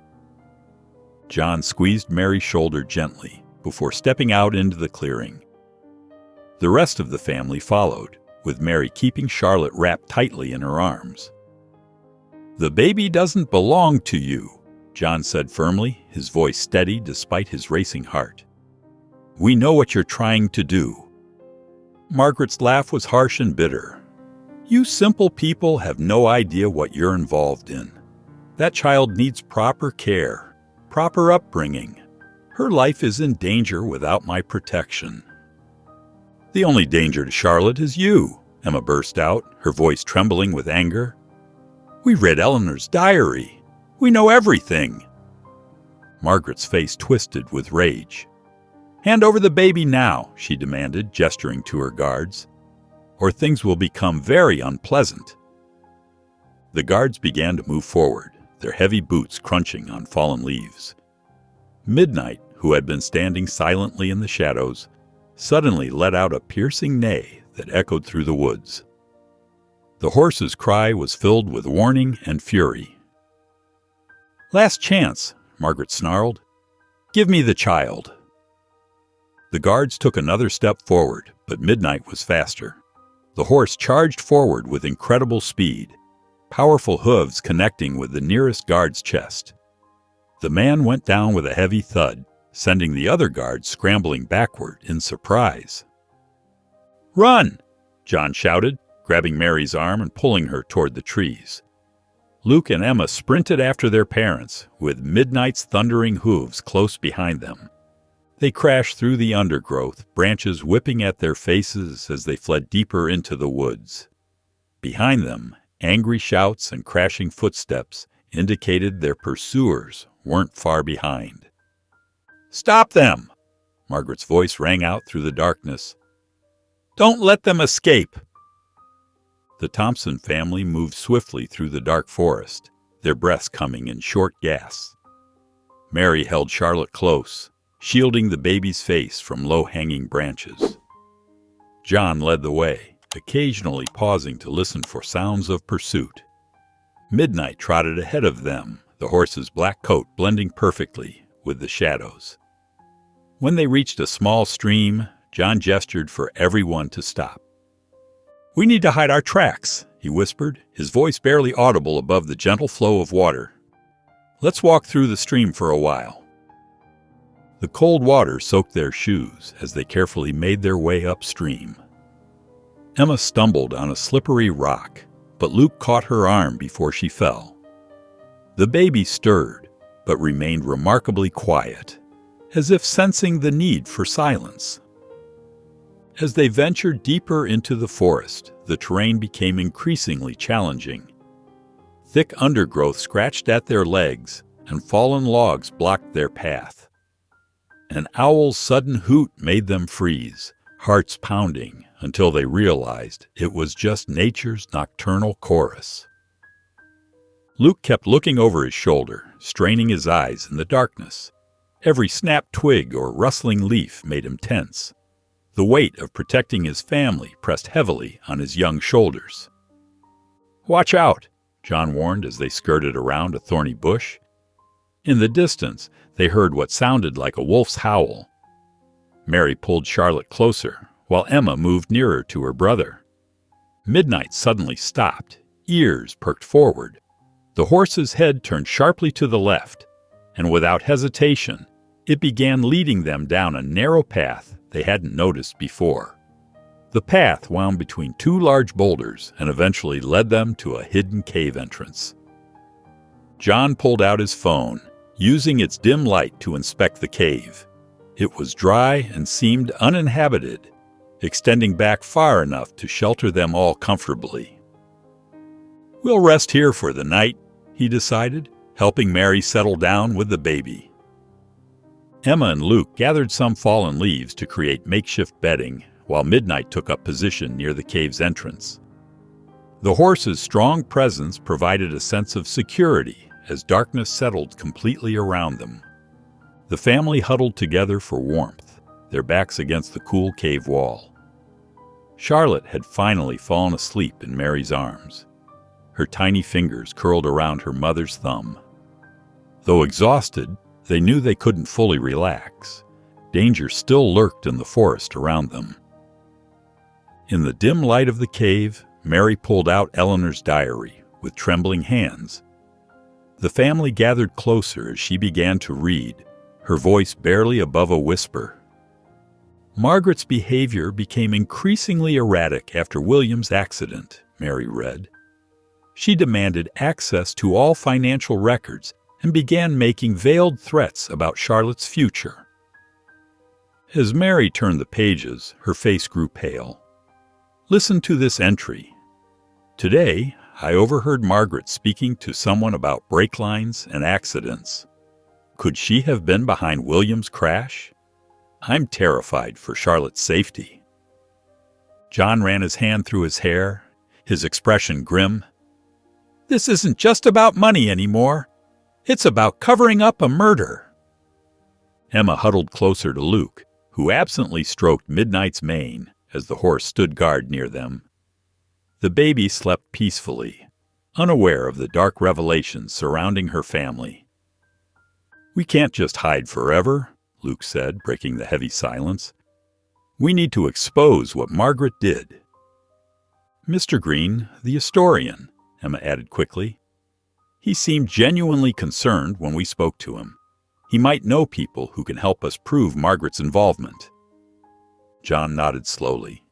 John squeezed Mary's shoulder gently before stepping out into the clearing. The rest of the family followed, with Mary keeping Charlotte wrapped tightly in her arms. "The baby doesn't belong to you," John said firmly, his voice steady despite his racing heart. "We know what you're trying to do." Margaret's laugh was harsh and bitter. "You simple people have no idea what you're involved in. That child needs proper care, proper upbringing. Her life is in danger without my protection." "The only danger to Charlotte is you," Emma burst out, her voice trembling with anger. "We read Eleanor's diary. We know everything." Margaret's face twisted with rage. "Hand over the baby now," she demanded, gesturing to her guards, "or things will become very unpleasant." The guards began to move forward, their heavy boots crunching on fallen leaves. Midnight, who had been standing silently in the shadows, suddenly let out a piercing neigh that echoed through the woods. The horse's cry was filled with warning and fury. "Last chance," Margaret snarled. "Give me the child." The guards took another step forward, but Midnight was faster. The horse charged forward with incredible speed, powerful hooves connecting with the nearest guard's chest. The man went down with a heavy thud, sending the other guards scrambling backward in surprise. "Run!" John shouted, grabbing Mary's arm and pulling her toward the trees. Luke and Emma sprinted after their parents, with Midnight's thundering hooves close behind them. They crashed through the undergrowth, branches whipping at their faces as they fled deeper into the woods. Behind them, angry shouts and crashing footsteps indicated their pursuers weren't far behind. "Stop them!" Margaret's voice rang out through the darkness. "Don't let them escape!" The Thompson family moved swiftly through the dark forest, their breaths coming in short gasps. Mary held Charlotte close, shielding the baby's face from low-hanging branches. John led the way, occasionally pausing to listen for sounds of pursuit. Midnight trotted ahead of them, the horse's black coat blending perfectly with the shadows. When they reached a small stream, John gestured for everyone to stop. "We need to hide our tracks," he whispered, his voice barely audible above the gentle flow of water. "Let's walk through the stream for a while." The cold water soaked their shoes as they carefully made their way upstream. Emma stumbled on a slippery rock, but Luke caught her arm before she fell. The baby stirred, but remained remarkably quiet, as if sensing the need for silence. As they ventured deeper into the forest, the terrain became increasingly challenging. Thick undergrowth scratched at their legs, and fallen logs blocked their path. An owl's sudden hoot made them freeze, hearts pounding, until they realized it was just nature's nocturnal chorus. Luke kept looking over his shoulder, straining his eyes in the darkness. Every snapped twig or rustling leaf made him tense. The weight of protecting his family pressed heavily on his young shoulders. "Watch out," John warned as they skirted around a thorny bush. In the distance, they heard what sounded like a wolf's howl. Mary pulled Charlotte closer, while Emma moved nearer to her brother. Midnight suddenly stopped, ears perked forward. The horse's head turned sharply to the left, and without hesitation, it began leading them down a narrow path they hadn't noticed before. The path wound between two large boulders and eventually led them to a hidden cave entrance. John pulled out his phone, using its dim light to inspect the cave. It was dry and seemed uninhabited, extending back far enough to shelter them all comfortably. "We'll rest here for the night," he decided, helping Mary settle down with the baby. Emma and Luke gathered some fallen leaves to create makeshift bedding, while Midnight took up position near the cave's entrance. The horse's strong presence provided a sense of security as darkness settled completely around them. The family huddled together for warmth, their backs against the cool cave wall. Charlotte had finally fallen asleep in Mary's arms. Her tiny fingers curled around her mother's thumb. Though exhausted, they knew they couldn't fully relax. Danger still lurked in the forest around them. In the dim light of the cave, Mary pulled out Eleanor's diary with trembling hands. The family gathered closer as she began to read, her voice barely above a whisper. "Margaret's behavior became increasingly erratic after William's accident," Mary read. "She demanded access to all financial records and began making veiled threats about Charlotte's future." As Mary turned the pages, her face grew pale. Listen to this entry. "Today, I overheard Margaret speaking to someone about brake lines and accidents. Could she have been behind William's crash? I'm terrified for Charlotte's safety." John ran his hand through his hair, his expression grim. "This isn't just about money anymore. It's about covering up a murder." Emma huddled closer to Luke, who absently stroked Midnight's mane as the horse stood guard near them. The baby slept peacefully, unaware of the dark revelations surrounding her family. "We can't just hide forever," Luke said, breaking the heavy silence. "We need to expose what Margaret did." "Mr. Green, the historian," Emma added quickly. "He seemed genuinely concerned when we spoke to him. He might know people who can help us prove Margaret's involvement." John nodded slowly.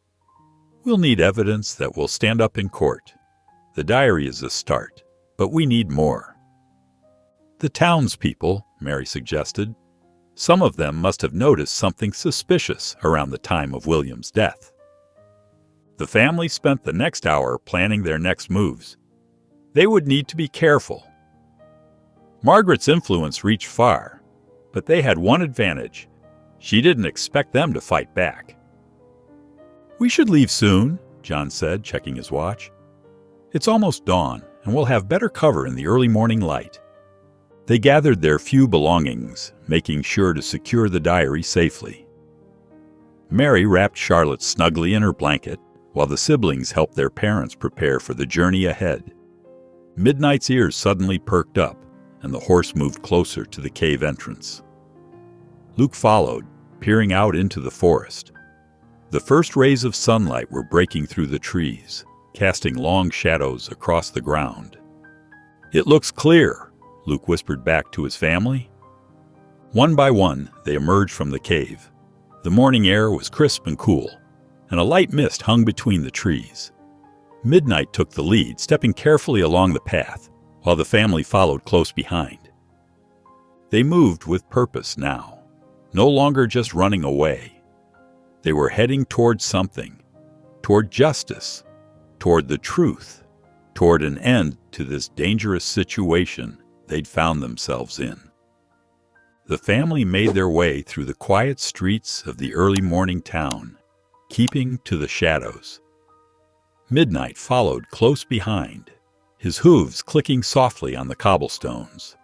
"We'll need evidence that will stand up in court. The diary is a start, but we need more." "The townspeople," Mary suggested. "Some of them must have noticed something suspicious around the time of William's death." The family spent the next hour planning their next moves. They would need to be careful. Margaret's influence reached far, but they had one advantage. She didn't expect them to fight back. "We should leave soon," John said, checking his watch. "It's almost dawn, and we'll have better cover in the early morning light." They gathered their few belongings, making sure to secure the diary safely. Mary wrapped Charlotte snugly in her blanket, while the siblings helped their parents prepare for the journey ahead. Midnight's ears suddenly perked up, and the horse moved closer to the cave entrance. Luke followed, peering out into the forest. The first rays of sunlight were breaking through the trees, casting long shadows across the ground. "It looks clear," Luke whispered back to his family. One by one, they emerged from the cave. The morning air was crisp and cool, and a light mist hung between the trees. Midnight took the lead, stepping carefully along the path, while the family followed close behind. They moved with purpose now, no longer just running away. They were heading toward something, toward justice, toward the truth, toward an end to this dangerous situation they'd found themselves in. The family made their way through the quiet streets of the early morning town, keeping to the shadows. Midnight followed close behind, his hooves clicking softly on the cobblestones.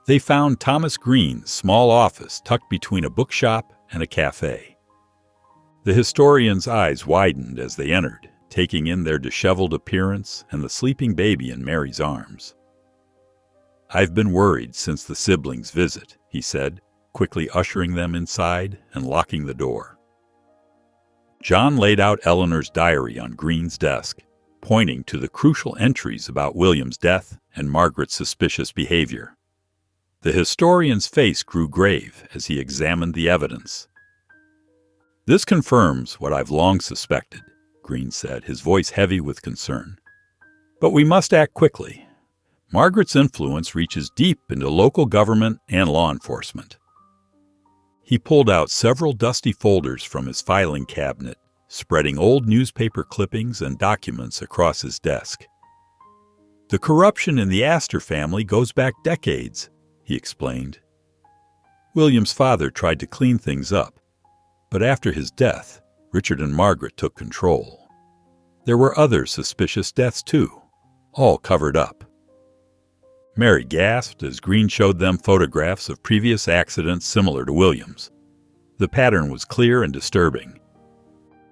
They found Thomas Green's small office tucked between a bookshop and a cafe. The historian's eyes widened as they entered, taking in their disheveled appearance and the sleeping baby in Mary's arms. "I've been worried since the siblings' visit," he said, quickly ushering them inside and locking the door. John laid out Eleanor's diary on Green's desk, pointing to the crucial entries about William's death and Margaret's suspicious behavior. The historian's face grew grave as he examined the evidence. "This confirms what I've long suspected," Green said, his voice heavy with concern. "But we must act quickly. Margaret's influence reaches deep into local government and law enforcement." He pulled out several dusty folders from his filing cabinet, spreading old newspaper clippings and documents across his desk. "The corruption in the Astor family goes back decades," he explained. "William's father tried to clean things up, but after his death, Richard and Margaret took control. There were other suspicious deaths too, all covered up." Mary gasped as Green showed them photographs of previous accidents similar to William's. The pattern was clear and disturbing.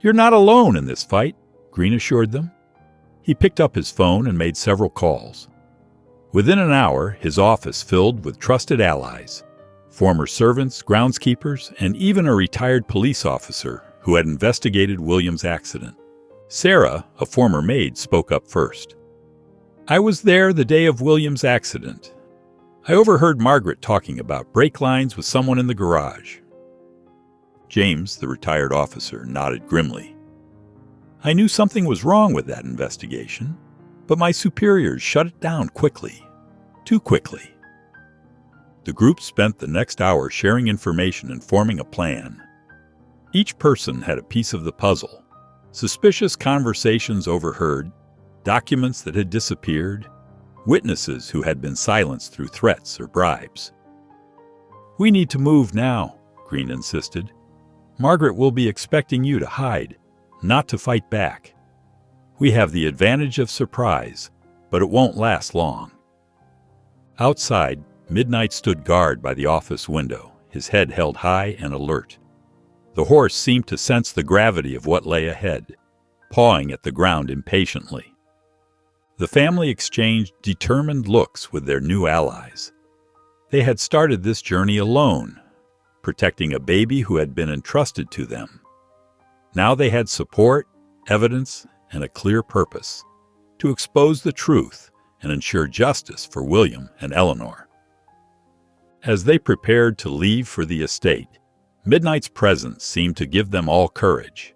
"You're not alone in this fight," Green assured them. He picked up his phone and made several calls. Within an hour, his office filled with trusted allies, former servants, groundskeepers, and even a retired police officer who had investigated William's accident. Sarah, a former maid, spoke up first. "I was there the day of William's accident. I overheard Margaret talking about brake lines with someone in the garage." James, the retired officer, nodded grimly. "I knew something was wrong with that investigation, but my superiors shut it down quickly. Too quickly." The group spent the next hour sharing information and forming a plan. Each person had a piece of the puzzle: suspicious conversations overheard, documents that had disappeared, witnesses who had been silenced through threats or bribes. "We need to move now," Green insisted. "Margaret will be expecting you to hide, not to fight back. We have the advantage of surprise, but it won't last long." Outside, Midnight stood guard by the office window, his head held high and alert. The horse seemed to sense the gravity of what lay ahead, pawing at the ground impatiently. The family exchanged determined looks with their new allies. They had started this journey alone, protecting a baby who had been entrusted to them. Now they had support, evidence, and a clear purpose: to expose the truth and ensure justice for William and Eleanor. As they prepared to leave for the estate, Midnight's presence seemed to give them all courage.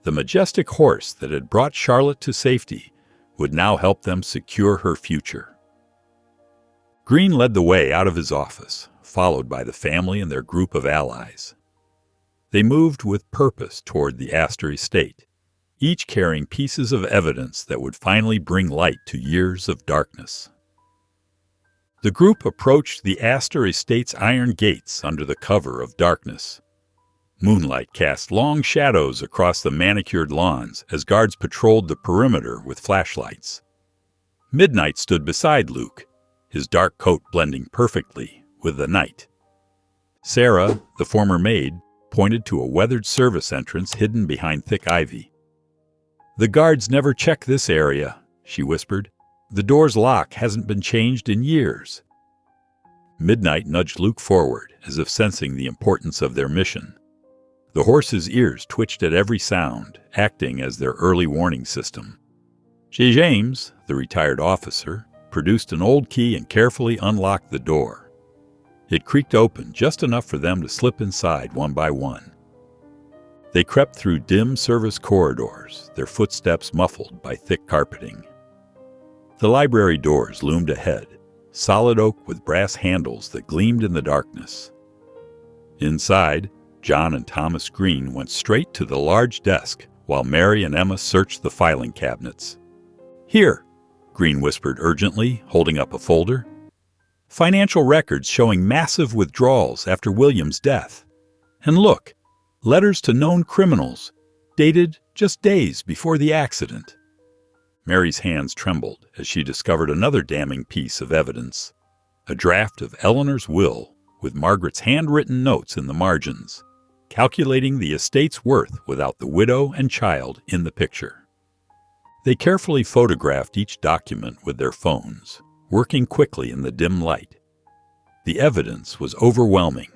The majestic horse that had brought Charlotte to safety would now help them secure her future. Green led the way out of his office, followed by the family and their group of allies. They moved with purpose toward the Astor estate, each carrying pieces of evidence that would finally bring light to years of darkness. The group approached the Astor estate's iron gates under the cover of darkness. Moonlight cast long shadows across the manicured lawns as guards patrolled the perimeter with flashlights. Midnight stood beside Luke, his dark coat blending perfectly with the night. Sarah, the former maid, pointed to a weathered service entrance hidden behind thick ivy. "The guards never check this area," she whispered. "The door's lock hasn't been changed in years." Midnight nudged Luke forward, as if sensing the importance of their mission. The horse's ears twitched at every sound, acting as their early warning system. James, the retired officer, produced an old key and carefully unlocked the door. It creaked open just enough for them to slip inside one by one. They crept through dim service corridors, their footsteps muffled by thick carpeting. The library doors loomed ahead, solid oak with brass handles that gleamed in the darkness. Inside, John and Thomas Green went straight to the large desk while Mary and Emma searched the filing cabinets. "Here," Green whispered urgently, holding up a folder. "Financial records showing massive withdrawals after William's death. And look, letters to known criminals, dated just days before the accident." Mary's hands trembled as she discovered another damning piece of evidence, a draft of Eleanor's will with Margaret's handwritten notes in the margins, calculating the estate's worth without the widow and child in the picture. They carefully photographed each document with their phones, working quickly in the dim light. The evidence was overwhelming.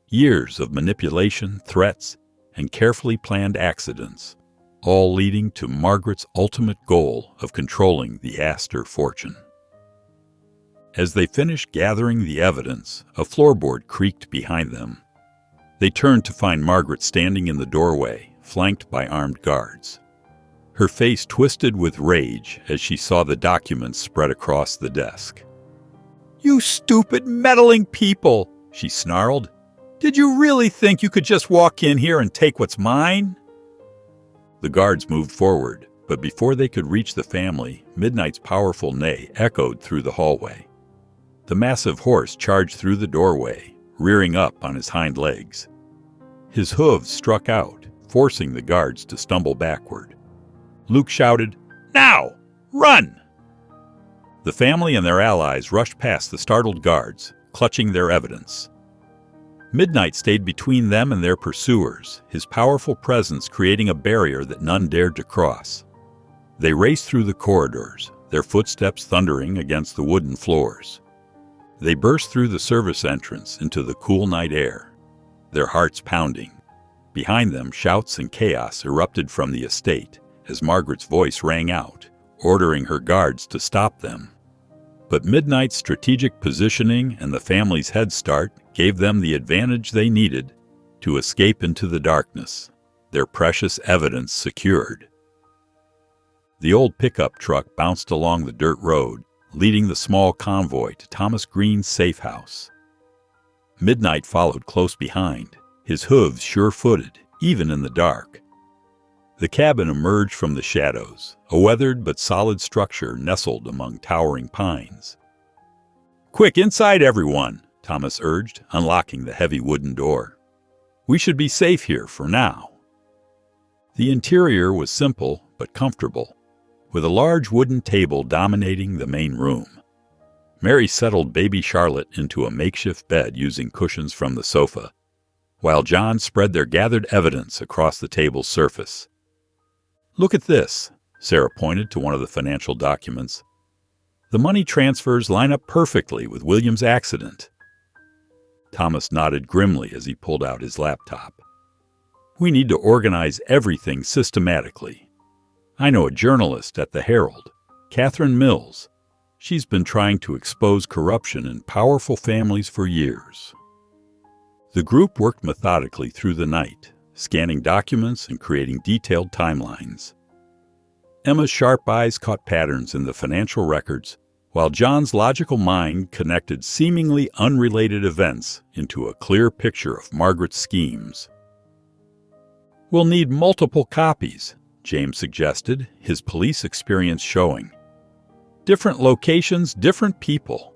Years of manipulation, threats, and carefully planned accidents, all leading to Margaret's ultimate goal of controlling the Astor fortune. As they finished gathering the evidence, a floorboard creaked behind them. They turned to find Margaret standing in the doorway, flanked by armed guards. Her face twisted with rage as she saw the documents spread across the desk. "You stupid, meddling people!" she snarled. "Did you really think you could just walk in here and take what's mine?" The guards moved forward, but before they could reach the family, Midnight's powerful neigh echoed through the hallway. The massive horse charged through the doorway, rearing up on his hind legs. His hooves struck out, forcing the guards to stumble backward. Luke shouted, "Now! Run!" The family and their allies rushed past the startled guards, clutching their evidence. Midnight stayed between them and their pursuers, his powerful presence creating a barrier that none dared to cross. They raced through the corridors, their footsteps thundering against the wooden floors. They burst through the service entrance into the cool night air, their hearts pounding. Behind them, shouts and chaos erupted from the estate as Margaret's voice rang out, ordering her guards to stop them. But Midnight's strategic positioning and the family's head start gave them the advantage they needed to escape into the darkness, their precious evidence secured. The old pickup truck bounced along the dirt road, leading the small convoy to Thomas Green's safe house. Midnight followed close behind, his hooves sure-footed, even in the dark. The cabin emerged from the shadows, a weathered but solid structure nestled among towering pines. "Quick, inside, everyone!" Thomas urged, unlocking the heavy wooden door. "We should be safe here for now." The interior was simple but comfortable, with a large wooden table dominating the main room. Mary settled baby Charlotte into a makeshift bed using cushions from the sofa, while John spread their gathered evidence across the table's surface. "Look at this," Sarah pointed to one of the financial documents. "The money transfers line up perfectly with William's accident." Thomas nodded grimly as he pulled out his laptop. "We need to organize everything systematically. I know a journalist at the Herald, Catherine Mills. She's been trying to expose corruption in powerful families for years." The group worked methodically through the night, scanning documents and creating detailed timelines. Emma's sharp eyes caught patterns in the financial records, while John's logical mind connected seemingly unrelated events into a clear picture of Margaret's schemes. "We'll need multiple copies," James suggested, his police experience showing. "Different locations, different people.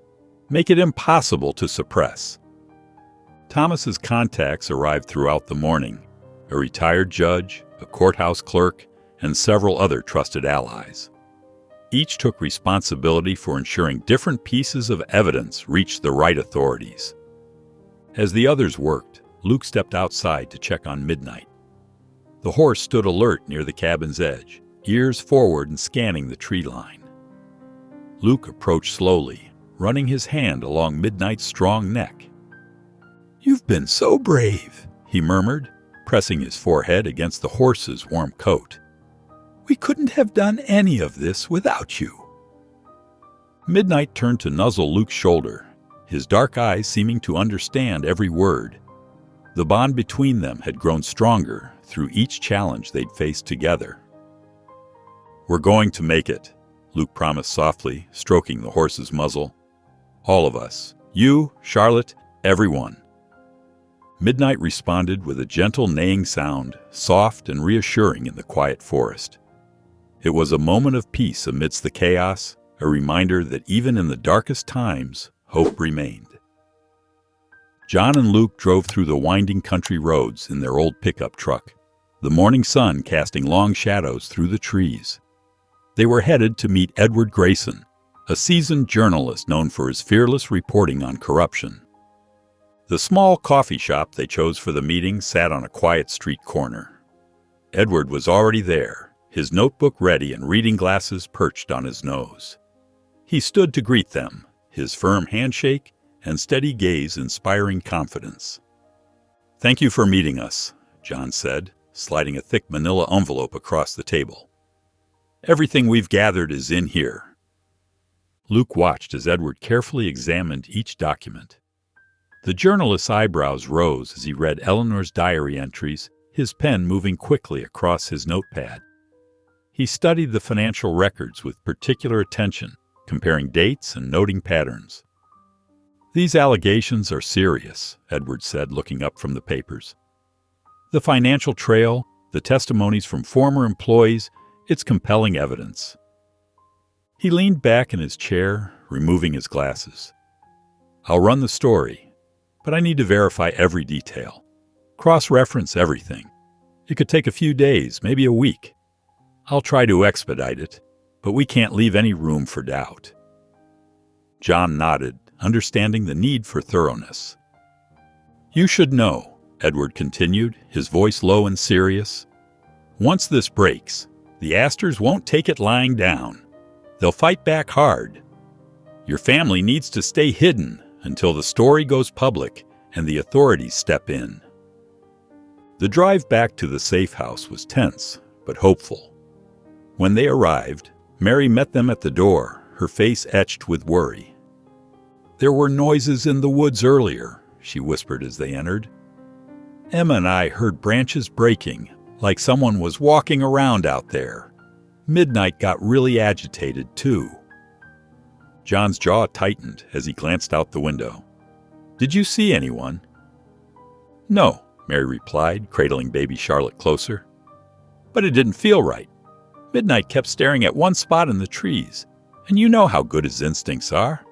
Make it impossible to suppress." Thomas's contacts arrived throughout the morning, a retired judge, a courthouse clerk, and several other trusted allies. Each took responsibility for ensuring different pieces of evidence reached the right authorities. As the others worked, Luke stepped outside to check on Midnight. The horse stood alert near the cabin's edge, ears forward and scanning the tree line. Luke approached slowly, running his hand along Midnight's strong neck. "You've been so brave," he murmured, pressing his forehead against the horse's warm coat. "We couldn't have done any of this without you." Midnight turned to nuzzle Luke's shoulder, his dark eyes seeming to understand every word. The bond between them had grown stronger through each challenge they'd faced together. "We're going to make it," Luke promised softly, stroking the horse's muzzle. "All of us. You, Charlotte, everyone." Midnight responded with a gentle neighing sound, soft and reassuring in the quiet forest. It was a moment of peace amidst the chaos, a reminder that even in the darkest times, hope remained. John and Luke drove through the winding country roads in their old pickup truck, the morning sun casting long shadows through the trees. They were headed to meet Edward Grayson, a seasoned journalist known for his fearless reporting on corruption. The small coffee shop they chose for the meeting sat on a quiet street corner. Edward was already there, his notebook ready and reading glasses perched on his nose. He stood to greet them, his firm handshake and steady gaze inspiring confidence. "Thank you for meeting us," John said, sliding a thick manila envelope across the table. "Everything we've gathered is in here." Luke watched as Edward carefully examined each document. The journalist's eyebrows rose as he read Eleanor's diary entries, his pen moving quickly across his notepad. He studied the financial records with particular attention, comparing dates and noting patterns. "These allegations are serious," Edward said, looking up from the papers. "The financial trail, the testimonies from former employees, it's compelling evidence." He leaned back in his chair, removing his glasses. "I'll run the story, but I need to verify every detail. Cross-reference everything. It could take a few days, maybe a week. I'll try to expedite it, but we can't leave any room for doubt." John nodded, understanding the need for thoroughness. "You should know," Edward continued, his voice low and serious. "Once this breaks, the Astors won't take it lying down. They'll fight back hard. Your family needs to stay hidden until the story goes public and the authorities step in." The drive back to the safe house was tense, but hopeful. When they arrived, Mary met them at the door, her face etched with worry. "There were noises in the woods earlier," she whispered as they entered. "Emma and I heard branches breaking, like someone was walking around out there. Midnight got really agitated, too." John's jaw tightened as he glanced out the window. "Did you see anyone?" "No," Mary replied, cradling baby Charlotte closer. "But it didn't feel right. Midnight kept staring at one spot in the trees, and you know how good his instincts are."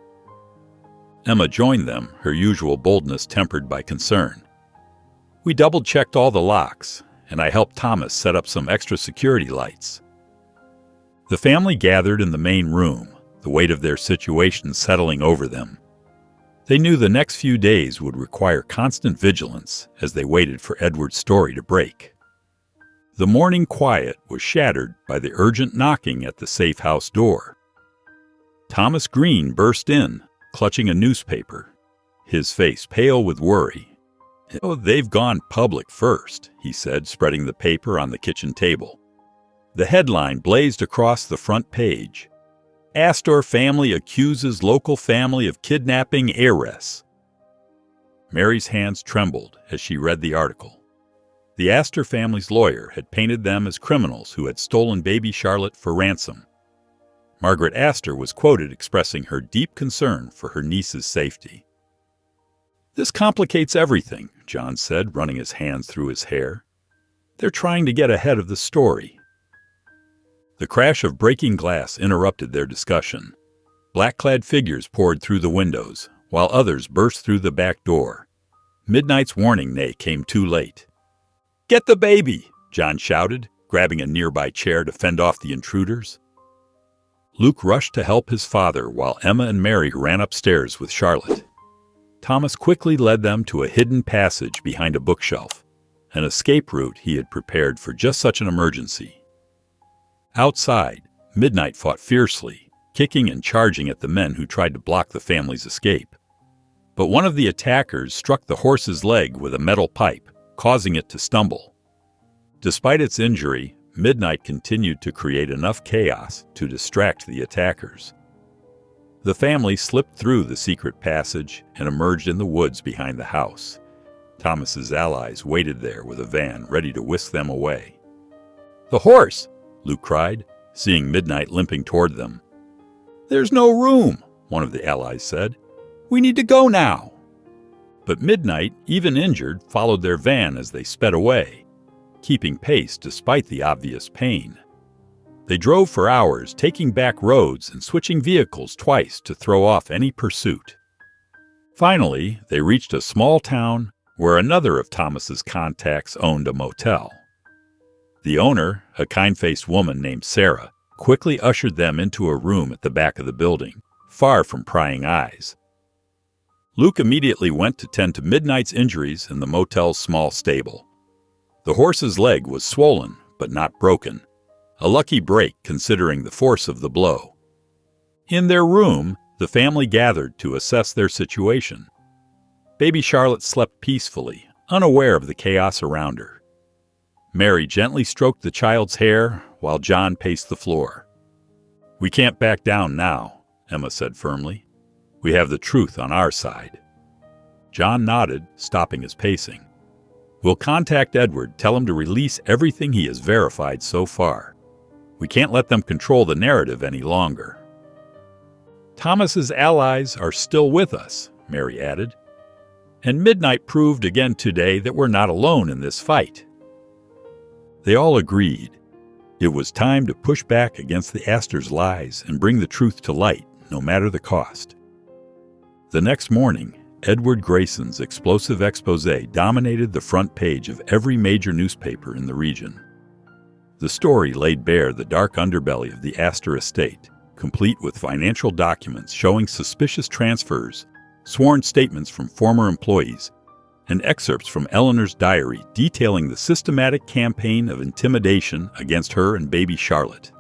Emma joined them, her usual boldness tempered by concern. "We double-checked all the locks, and I helped Thomas set up some extra security lights." The family gathered in the main room, the weight of their situation settling over them. They knew the next few days would require constant vigilance as they waited for Edward's story to break. The morning quiet was shattered by the urgent knocking at the safe house door. Thomas Green burst in, clutching a newspaper, his face pale with worry. "Oh, they've gone public first," he said, spreading the paper on the kitchen table. The headline blazed across the front page. "Astor family accuses local family of kidnapping heiress." Mary's hands trembled as she read the article. The Astor family's lawyer had painted them as criminals who had stolen baby Charlotte for ransom. Margaret Astor was quoted expressing her deep concern for her niece's safety. "This complicates everything," John said, running his hands through his hair. "They're trying to get ahead of the story." The crash of breaking glass interrupted their discussion. Black-clad figures poured through the windows, while others burst through the back door. Midnight's warning neigh came too late. "Get the baby!" John shouted, grabbing a nearby chair to fend off the intruders. Luke rushed to help his father while Emma and Mary ran upstairs with Charlotte. Thomas quickly led them to a hidden passage behind a bookshelf, an escape route he had prepared for just such an emergency. Outside, Midnight fought fiercely, kicking and charging at the men who tried to block the family's escape. But one of the attackers struck the horse's leg with a metal pipe, causing it to stumble. Despite its injury, Midnight continued to create enough chaos to distract the attackers. The family slipped through the secret passage and emerged in the woods behind the house. Thomas's allies waited there with a van ready to whisk them away. "The horse!" Luke cried, seeing Midnight limping toward them. "There's no room," one of the allies said. "We need to go now." But Midnight, even injured, followed their van as they sped away, keeping pace despite the obvious pain. They drove for hours, taking back roads and switching vehicles twice to throw off any pursuit. Finally, they reached a small town where another of Thomas's contacts owned a motel. The owner, a kind-faced woman named Sarah, quickly ushered them into a room at the back of the building, far from prying eyes. Luke immediately went to tend to Midnight's injuries in the motel's small stable. The horse's leg was swollen, but not broken, a lucky break considering the force of the blow. In their room, the family gathered to assess their situation. Baby Charlotte slept peacefully, unaware of the chaos around her. Mary gently stroked the child's hair while John paced the floor. "We can't back down now," Emma said firmly. "We have the truth on our side." John nodded, stopping his pacing. "We'll contact Edward, tell him to release everything he has verified so far. We can't let them control the narrative any longer." "Thomas's allies are still with us," Mary added. "And Midnight proved again today that we're not alone in this fight." They all agreed. It was time to push back against the Astors' lies and bring the truth to light, no matter the cost. The next morning, Edward Grayson's explosive exposé dominated the front page of every major newspaper in the region. The story laid bare the dark underbelly of the Astor estate, complete with financial documents showing suspicious transfers, sworn statements from former employees, and excerpts from Eleanor's diary detailing the systematic campaign of intimidation against her and baby Charlotte.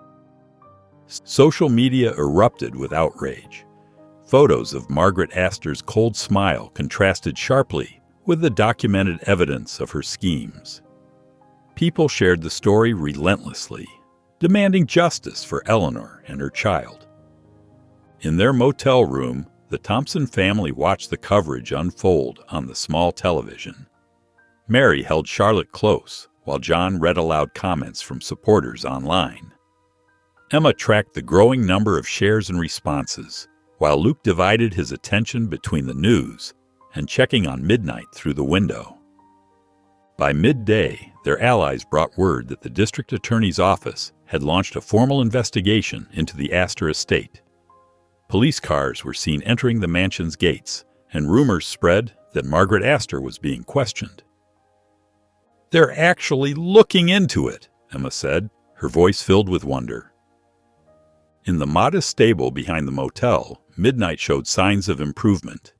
Social media erupted with outrage. Photos of Margaret Astor's cold smile contrasted sharply with the documented evidence of her schemes. People shared the story relentlessly, demanding justice for Eleanor and her child. In their motel room, the Thompson family watched the coverage unfold on the small television. Mary held Charlotte close, while John read aloud comments from supporters online. Emma tracked the growing number of shares and responses, while Luke divided his attention between the news and checking on Midnight through the window. By midday, their allies brought word that the district attorney's office had launched a formal investigation into the Astor estate. Police cars were seen entering the mansion's gates, and rumors spread that Margaret Astor was being questioned. "They're actually looking into it," Emma said, her voice filled with wonder. In the modest stable behind the motel, Midnight showed signs of improvement.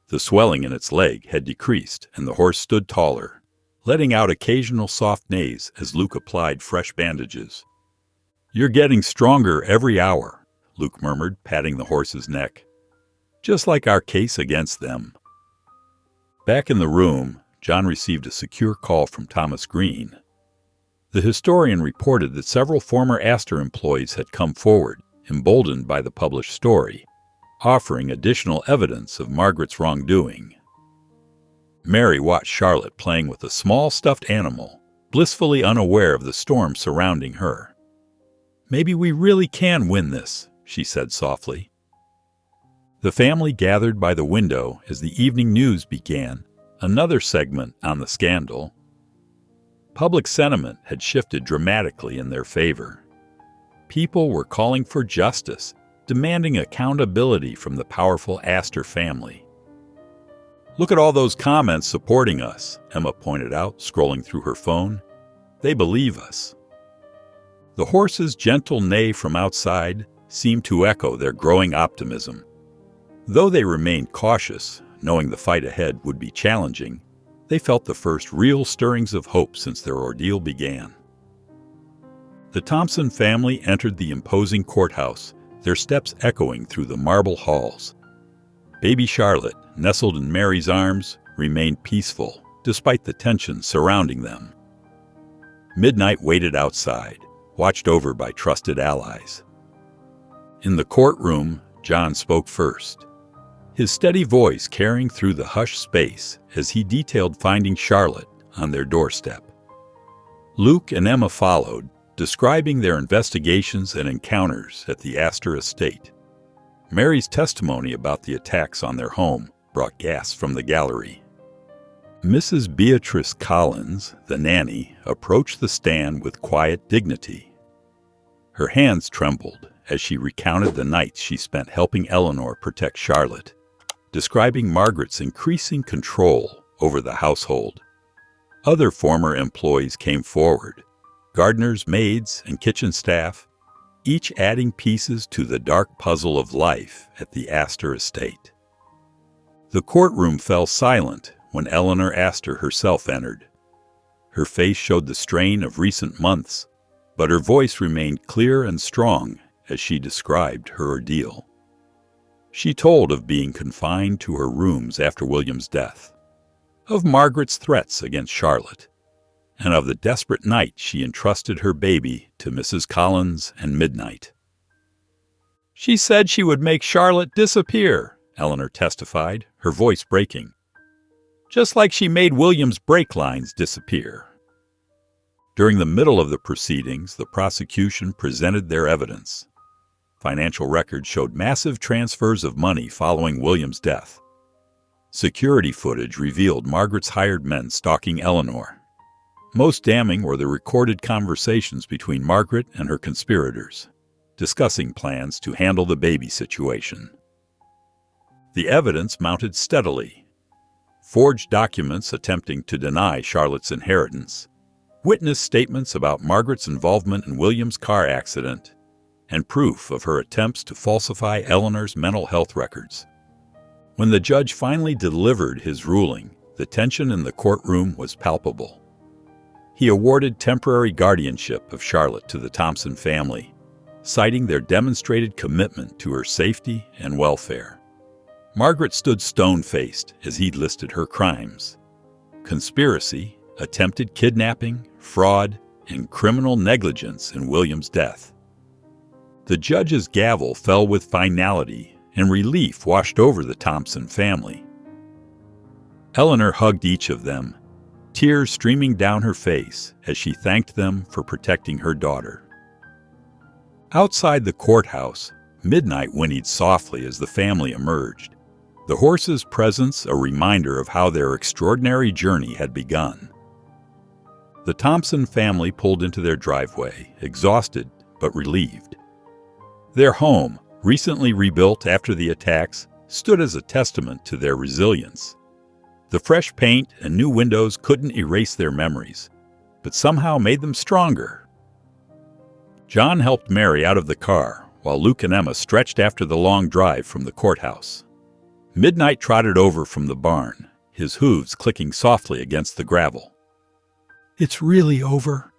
The swelling in its leg had decreased, and the horse stood taller, letting out occasional soft neighs as Luke applied fresh bandages. "You're getting stronger every hour," Luke murmured, patting the horse's neck. "Just like our case against them." Back in the room, John received a secure call from Thomas Green. The historian reported that several former Astor employees had come forward, emboldened by the published story, offering additional evidence of Margaret's wrongdoing. Mary watched Charlotte playing with a small stuffed animal, blissfully unaware of the storm surrounding her. "Maybe we really can win this," she said softly. The family gathered by the window as the evening news began, another segment on the scandal. Public sentiment had shifted dramatically in their favor. People were calling for justice, demanding accountability from the powerful Astor family. "Look at all those comments supporting us," Emma pointed out, scrolling through her phone. "They believe us." The horse's gentle neigh from outside seemed to echo their growing optimism. Though they remained cautious, knowing the fight ahead would be challenging, they felt the first real stirrings of hope since their ordeal began. The Thompson family entered the imposing courthouse, their steps echoing through the marble halls. Baby Charlotte, nestled in Mary's arms, remained peaceful, despite the tension surrounding them. Midnight waited outside, watched over by trusted allies. In the courtroom, John spoke first, his steady voice carrying through the hushed space as he detailed finding Charlotte on their doorstep. Luke and Emma followed, describing their investigations and encounters at the Astor estate. Mary's testimony about the attacks on their home brought gasps from the gallery. Mrs. Beatrice Collins, the nanny, approached the stand with quiet dignity. Her hands trembled as she recounted the nights she spent helping Eleanor protect Charlotte, describing Margaret's increasing control over the household. Other former employees came forward, gardeners, maids, and kitchen staff, each adding pieces to the dark puzzle of life at the Astor estate. The courtroom fell silent when Eleanor Astor herself entered. Her face showed the strain of recent months, but her voice remained clear and strong as she described her ordeal. She told of being confined to her rooms after William's death, of Margaret's threats against Charlotte, and of the desperate night she entrusted her baby to Mrs. Collins and Midnight. "She said she would make Charlotte disappear," Eleanor testified, her voice breaking. "Just like she made William's brake lines disappear." During the middle of the proceedings, the prosecution presented their evidence. Financial records showed massive transfers of money following William's death. Security footage revealed Margaret's hired men stalking Eleanor. Most damning were the recorded conversations between Margaret and her conspirators, discussing plans to handle the baby situation. The evidence mounted steadily. Forged documents attempting to deny Charlotte's inheritance, witness statements about Margaret's involvement in William's car accident, and proof of her attempts to falsify Eleanor's mental health records. When the judge finally delivered his ruling, the tension in the courtroom was palpable. He awarded temporary guardianship of Charlotte to the Thompson family, citing their demonstrated commitment to her safety and welfare. Margaret stood stone-faced as he listed her crimes: conspiracy, attempted kidnapping, fraud, and criminal negligence in William's death. The judge's gavel fell with finality, and relief washed over the Thompson family. Eleanor hugged each of them, tears streaming down her face as she thanked them for protecting her daughter. Outside the courthouse, Midnight whinnied softly as the family emerged, the horse's presence a reminder of how their extraordinary journey had begun. The Thompson family pulled into their driveway, exhausted but relieved. Their home, recently rebuilt after the attacks, stood as a testament to their resilience. The fresh paint and new windows couldn't erase their memories, but somehow made them stronger. John helped Mary out of the car, while Luke and Emma stretched after the long drive from the courthouse. Midnight trotted over from the barn, his hooves clicking softly against the gravel. "It's really over,"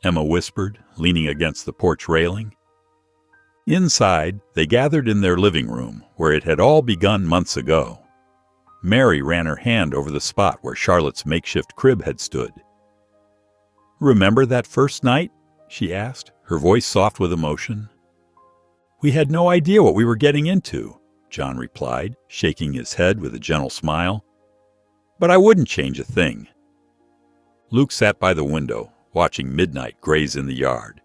Emma whispered, leaning against the porch railing. Inside, they gathered in their living room, where it had all begun months ago. Mary ran her hand over the spot where Charlotte's makeshift crib had stood. "Remember that first night?" she asked, her voice soft with emotion. "We had no idea what we were getting into," John replied, shaking his head with a gentle smile. "But I wouldn't change a thing." Luke sat by the window, watching Midnight graze in the yard.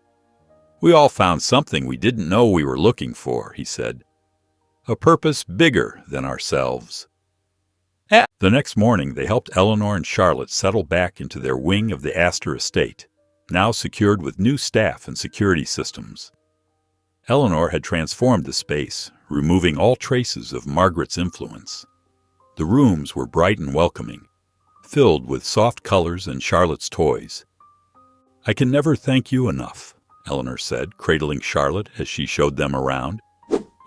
"We all found something we didn't know we were looking for," he said. "A purpose bigger than ourselves." The next morning, they helped Eleanor and Charlotte settle back into their wing of the Astor estate, now secured with new staff and security systems. Eleanor had transformed the space, removing all traces of Margaret's influence. The rooms were bright and welcoming, filled with soft colors and Charlotte's toys. "I can never thank you enough," Eleanor said, cradling Charlotte as she showed them around.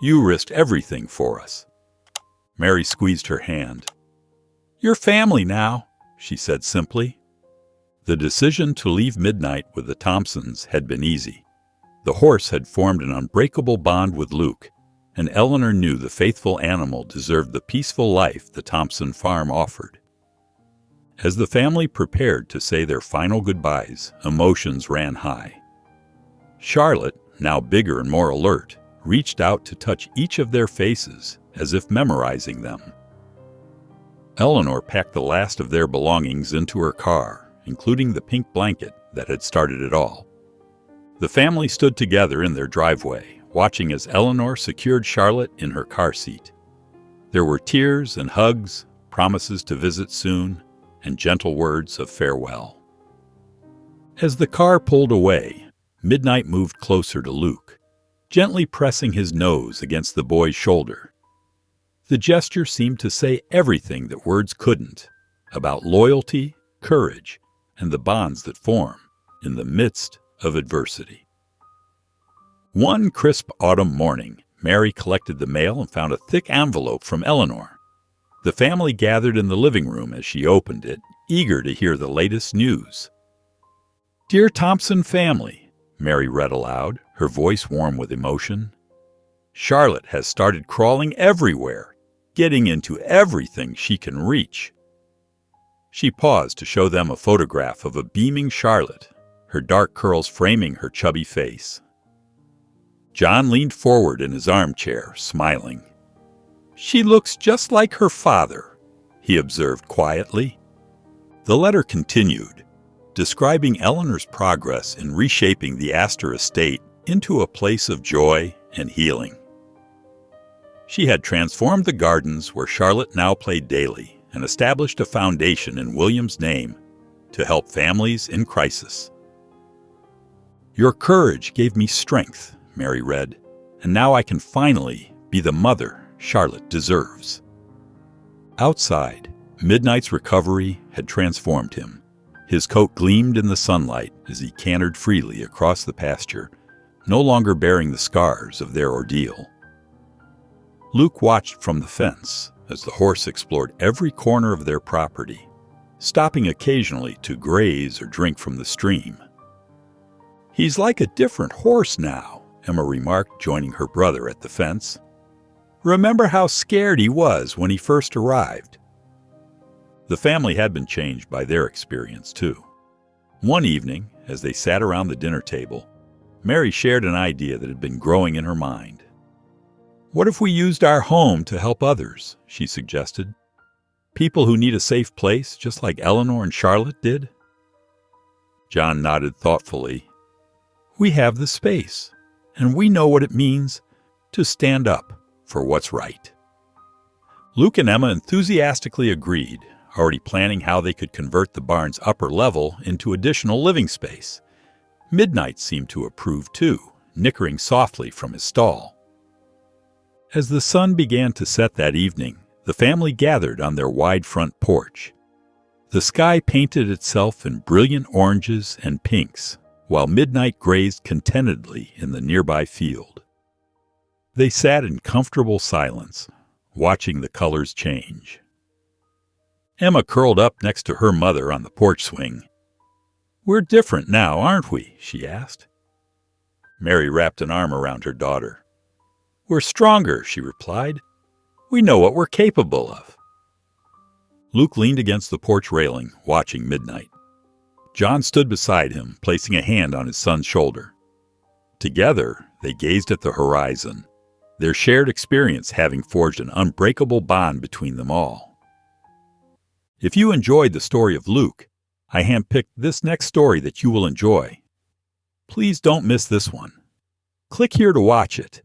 "You risked everything for us." Mary squeezed her hand. "You're family now," she said simply. The decision to leave Midnight with the Thompsons had been easy. The horse had formed an unbreakable bond with Luke, and Eleanor knew the faithful animal deserved the peaceful life the Thompson farm offered. As the family prepared to say their final goodbyes, emotions ran high. Charlotte, now bigger and more alert, reached out to touch each of their faces as if memorizing them. Eleanor packed the last of their belongings into her car, including the pink blanket that had started it all. The family stood together in their driveway, watching as Eleanor secured Charlotte in her car seat. There were tears and hugs, promises to visit soon, and gentle words of farewell. As the car pulled away, Midnight moved closer to Luke, gently pressing his nose against the boy's shoulder. The gesture seemed to say everything that words couldn't, about loyalty, courage, and the bonds that form in the midst of adversity. One crisp autumn morning, Mary collected the mail and found a thick envelope from Eleanor. The family gathered in the living room as she opened it, eager to hear the latest news. "Dear Thompson family," Mary read aloud, her voice warm with emotion. "Charlotte has started crawling everywhere, getting into everything she can reach." She paused to show them a photograph of a beaming Charlotte, her dark curls framing her chubby face. John leaned forward in his armchair, smiling. "She looks just like her father," he observed quietly. The letter continued, describing Eleanor's progress in reshaping the Astor estate into a place of joy and healing. She had transformed the gardens where Charlotte now played daily and established a foundation in William's name to help families in crisis. "Your courage gave me strength," Mary read, "and now I can finally be the mother Charlotte deserves." Outside, Midnight's recovery had transformed him. His coat gleamed in the sunlight as he cantered freely across the pasture, no longer bearing the scars of their ordeal. Luke watched from the fence as the horse explored every corner of their property, stopping occasionally to graze or drink from the stream. "He's like a different horse now," Emma remarked, joining her brother at the fence. "Remember how scared he was when he first arrived?" The family had been changed by their experience, too. One evening, as they sat around the dinner table, Mary shared an idea that had been growing in her mind. "What if we used our home to help others?" she suggested. "People who need a safe place, just like Eleanor and Charlotte did?" John nodded thoughtfully. "We have the space, and we know what it means to stand up for what's right." Luke and Emma enthusiastically agreed, already planning how they could convert the barn's upper level into additional living space. Midnight seemed to approve too, nickering softly from his stall. As the sun began to set that evening, the family gathered on their wide front porch. The sky painted itself in brilliant oranges and pinks, while Midnight grazed contentedly in the nearby field. They sat in comfortable silence, watching the colors change. Emma curled up next to her mother on the porch swing. "We're different now, aren't we?" she asked. Mary wrapped an arm around her daughter. "We're stronger," she replied. "We know what we're capable of." Luke leaned against the porch railing, watching Midnight. John stood beside him, placing a hand on his son's shoulder. Together, they gazed at the horizon, their shared experience having forged an unbreakable bond between them all. If you enjoyed the story of Luke, I handpicked this next story that you will enjoy. Please don't miss this one. Click here to watch it.